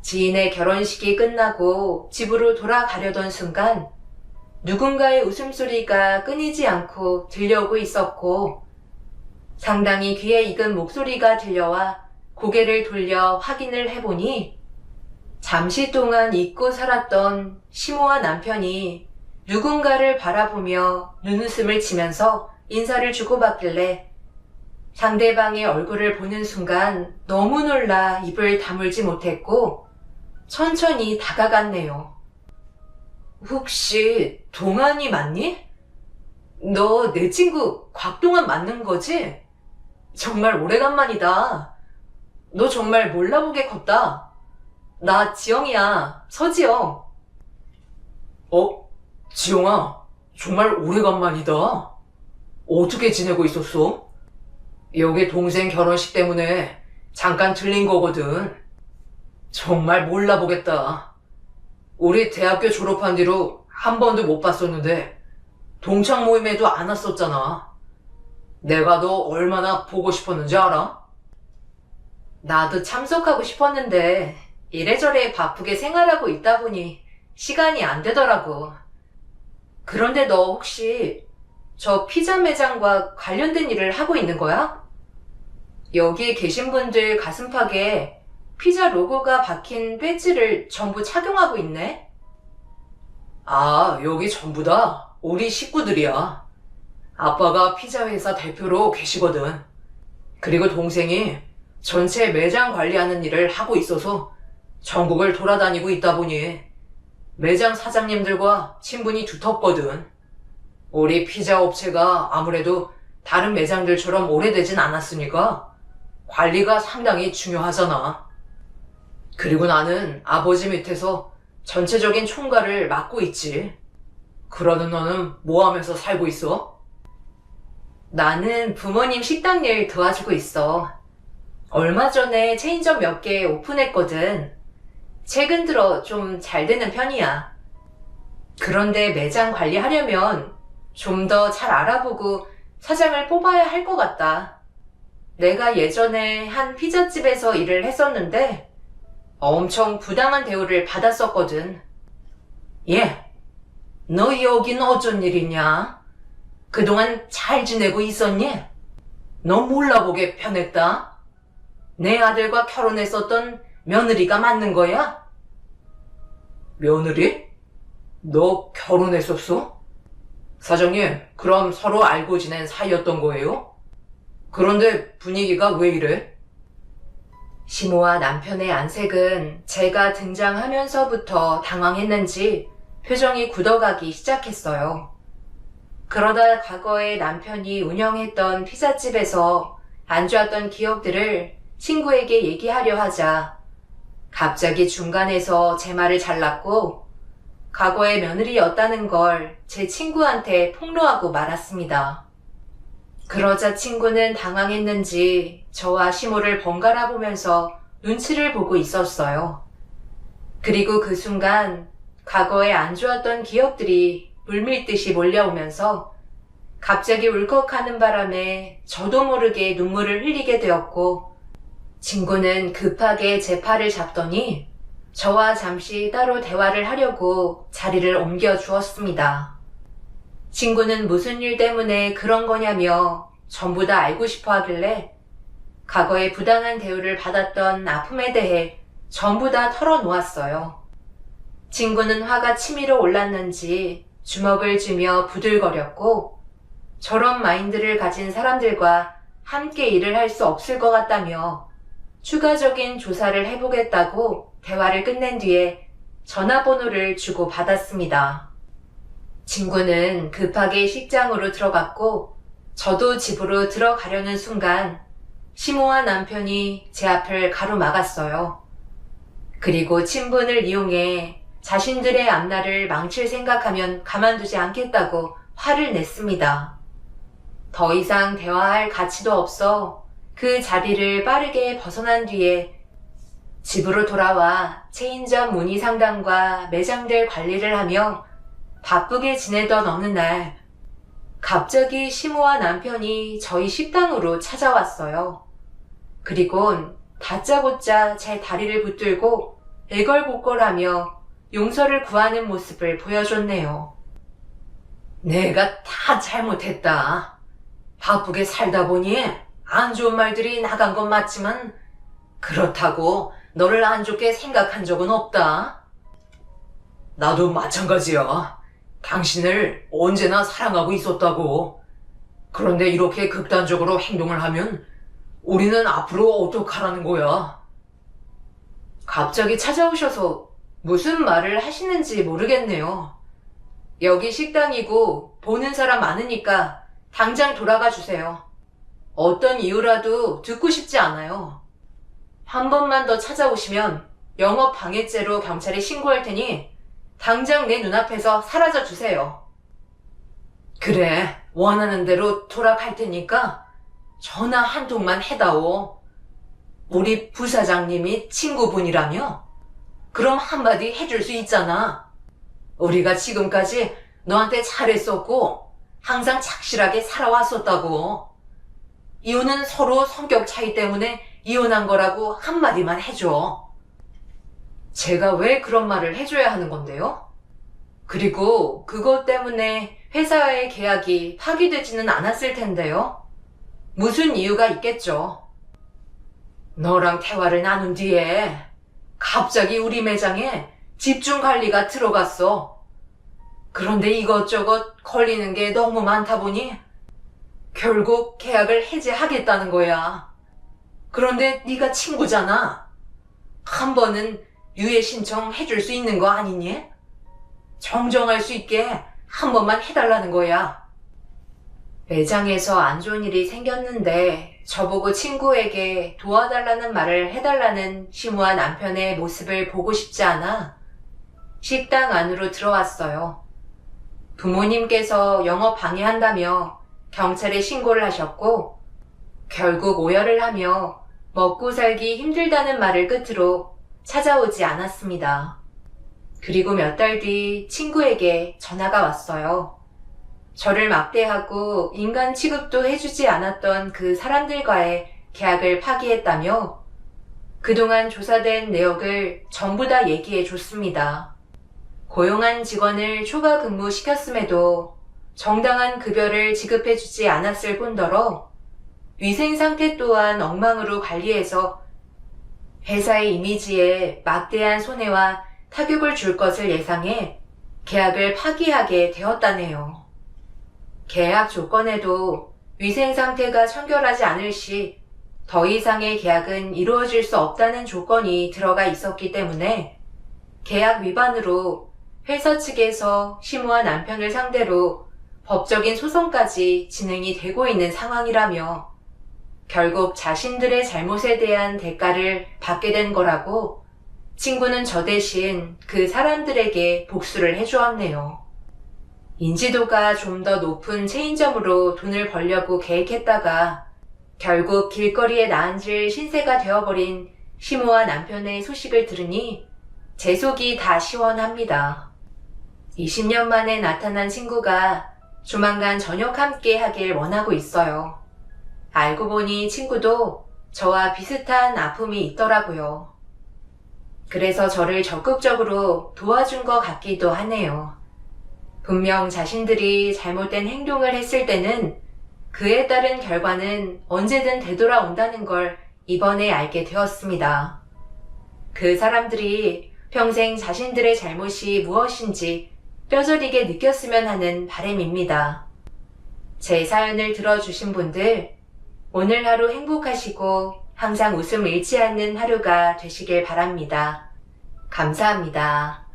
지인의 결혼식이 끝나고 집으로 돌아가려던 순간 누군가의 웃음소리가 끊이지 않고 들려오고 있었고 상당히 귀에 익은 목소리가 들려와 고개를 돌려 확인을 해보니 잠시 동안 잊고 살았던 시모와 남편이 누군가를 바라보며 눈웃음을 치면서 인사를 주고받길래 상대방의 얼굴을 보는 순간 너무 놀라 입을 다물지 못했고 천천히 다가갔네요. 혹시 동안이 맞니? 너 내 친구 곽동안 맞는 거지? 정말 오래간만이다. 너 정말 몰라보게 컸다. 나 지영이야. 서지영. 지영아, 정말 오래간만이다. 어떻게 지내고 있었어? 여기 동생 결혼식 때문에 잠깐 들린 거거든. 정말 몰라보겠다. 우리 대학교 졸업한 뒤로 한 번도 못 봤었는데 동창 모임에도 안 왔었잖아. 내가 너 얼마나 보고 싶었는지 알아? 나도 참석하고 싶었는데 이래저래 바쁘게 생활하고 있다 보니 시간이 안 되더라고. 그런데 너 혹시 저 피자 매장과 관련된 일을 하고 있는 거야? 여기에 계신 분들 가슴팍에 피자 로고가 박힌 배지를 전부 착용하고 있네? 아, 여기 전부 다 우리 식구들이야. 아빠가 피자 회사 대표로 계시거든. 그리고 동생이 전체 매장 관리하는 일을 하고 있어서 전국을 돌아다니고 있다 보니 매장 사장님들과 친분이 두텁거든. 우리 피자 업체가 아무래도 다른 매장들처럼 오래되진 않았으니까 관리가 상당히 중요하잖아. 그리고 나는 아버지 밑에서 전체적인 총괄을 맡고 있지. 그러는 너는 뭐 하면서 살고 있어? 나는 부모님 식당 일 도와주고 있어. 얼마 전에 체인점 몇 개 오픈했거든. 최근 들어 좀 잘 되는 편이야. 그런데 매장 관리하려면 좀 더 잘 알아보고 사장을 뽑아야 할 것 같다. 내가 예전에 한 피자집에서 일을 했었는데 엄청 부당한 대우를 받았었거든. 예, 너 여긴 어쩐 일이냐? 그동안 잘 지내고 있었니? 너 몰라보게 편했다. 내 아들과 결혼했었던 며느리가 맞는 거야? 며느리? 너 결혼했었어? 사장님, 그럼 서로 알고 지낸 사이였던 거예요? 그런데 분위기가 왜 이래? 시모와 남편의 안색은 제가 등장하면서부터 당황했는지 표정이 굳어가기 시작했어요. 그러다 과거에 남편이 운영했던 피자집에서 안 좋았던 기억들을 친구에게 얘기하려 하자 갑자기 중간에서 제 말을 잘랐고 과거의 며느리였다는 걸 제 친구한테 폭로하고 말았습니다. 그러자 친구는 당황했는지 저와 시모를 번갈아 보면서 눈치를 보고 있었어요. 그리고 그 순간 과거에 안 좋았던 기억들이 물밀듯이 몰려오면서 갑자기 울컥하는 바람에 저도 모르게 눈물을 흘리게 되었고 친구는 급하게 제 팔을 잡더니 저와 잠시 따로 대화를 하려고 자리를 옮겨 주었습니다. 친구는 무슨 일 때문에 그런 거냐며 전부 다 알고 싶어 하길래 과거에 부당한 대우를 받았던 아픔에 대해 전부 다 털어놓았어요. 친구는 화가 치밀어 올랐는지 주먹을 쥐며 부들거렸고 저런 마인드를 가진 사람들과 함께 일을 할 수 없을 것 같다며 추가적인 조사를 해보겠다고 대화를 끝낸 뒤에 전화번호를 주고 받았습니다. 친구는 급하게 식장으로 들어갔고 저도 집으로 들어가려는 순간 시모와 남편이 제 앞을 가로막았어요. 그리고 친분을 이용해 자신들의 앞날을 망칠 생각하면 가만두지 않겠다고 화를 냈습니다. 더 이상 대화할 가치도 없어 그 자리를 빠르게 벗어난 뒤에 집으로 돌아와 체인점 문의 상담과 매장들 관리를 하며 바쁘게 지내던 어느 날 갑자기 시모와 남편이 저희 식당으로 찾아왔어요. 그리곤 다짜고짜 제 다리를 붙들고 애걸복걸하며 용서를 구하는 모습을 보여줬네요. 내가 다 잘못했다. 바쁘게 살다 보니 안 좋은 말들이 나간 건 맞지만 그렇다고 너를 안 좋게 생각한 적은 없다. 나도 마찬가지야. 당신을 언제나 사랑하고 있었다고. 그런데 이렇게 극단적으로 행동을 하면 우리는 앞으로 어떡하라는 거야? 갑자기 찾아오셔서 무슨 말을 하시는지 모르겠네요. 여기 식당이고 보는 사람 많으니까 당장 돌아가 주세요. 어떤 이유라도 듣고 싶지 않아요. 한 번만 더 찾아오시면 영업 방해죄로 경찰에 신고할 테니 당장 내 눈앞에서 사라져 주세요. 그래, 원하는 대로 돌아갈 테니까 전화 한 통만 해다오. 우리 부사장님이 친구분이라며? 그럼 한마디 해줄 수 있잖아. 우리가 지금까지 너한테 잘했었고 항상 착실하게 살아왔었다고. 이혼은 서로 성격 차이 때문에 이혼한 거라고 한마디만 해줘. 제가 왜 그런 말을 해줘야 하는 건데요? 그리고 그것 때문에 회사의 계약이 파기되지는 않았을 텐데요. 무슨 이유가 있겠죠. 너랑 대화를 나눈 뒤에 갑자기 우리 매장에 집중 관리가 들어갔어. 그런데 이것저것 걸리는 게 너무 많다 보니 결국 계약을 해지하겠다는 거야. 그런데 네가 친구잖아. 한 번은 유예 신청 해줄 수 있는 거 아니니? 정정할 수 있게 한 번만 해달라는 거야. 매장에서 안 좋은 일이 생겼는데 저보고 친구에게 도와달라는 말을 해달라는 시무한 남편의 모습을 보고 싶지 않아 식당 안으로 들어왔어요. 부모님께서 영업 방해한다며 경찰에 신고를 하셨고 결국 오열을 하며 먹고 살기 힘들다는 말을 끝으로 찾아오지 않았습니다. 그리고 몇 달 뒤 친구에게 전화가 왔어요. 저를 막대하고 인간 취급도 해주지 않았던 그 사람들과의 계약을 파기했다며 그동안 조사된 내역을 전부 다 얘기해 줬습니다. 고용한 직원을 초과 근무시켰음에도 정당한 급여를 지급해주지 않았을 뿐더러 위생 상태 또한 엉망으로 관리해서 회사의 이미지에 막대한 손해와 타격을 줄 것을 예상해 계약을 파기하게 되었다네요. 계약 조건에도 위생 상태가 청결하지 않을 시 더 이상의 계약은 이루어질 수 없다는 조건이 들어가 있었기 때문에 계약 위반으로 회사 측에서 시무와 남편을 상대로 법적인 소송까지 진행이 되고 있는 상황이라며 결국 자신들의 잘못에 대한 대가를 받게 된 거라고 친구는 저 대신 그 사람들에게 복수를 해주었네요. 인지도가 좀 더 높은 체인점으로 돈을 벌려고 계획했다가 결국 길거리에 나앉을 신세가 되어버린 시모와 남편의 소식을 들으니 제 속이 다 시원합니다. 20년 만에 나타난 친구가 조만간 저녁 함께 하길 원하고 있어요. 알고 보니 친구도 저와 비슷한 아픔이 있더라고요. 그래서 저를 적극적으로 도와준 것 같기도 하네요. 분명 자신들이 잘못된 행동을 했을 때는 그에 따른 결과는 언제든 되돌아온다는 걸 이번에 알게 되었습니다. 그 사람들이 평생 자신들의 잘못이 무엇인지 뼈저리게 느꼈으면 하는 바람입니다. 제 사연을 들어주신 분들, 오늘 하루 행복하시고 항상 웃음 잃지 않는 하루가 되시길 바랍니다. 감사합니다.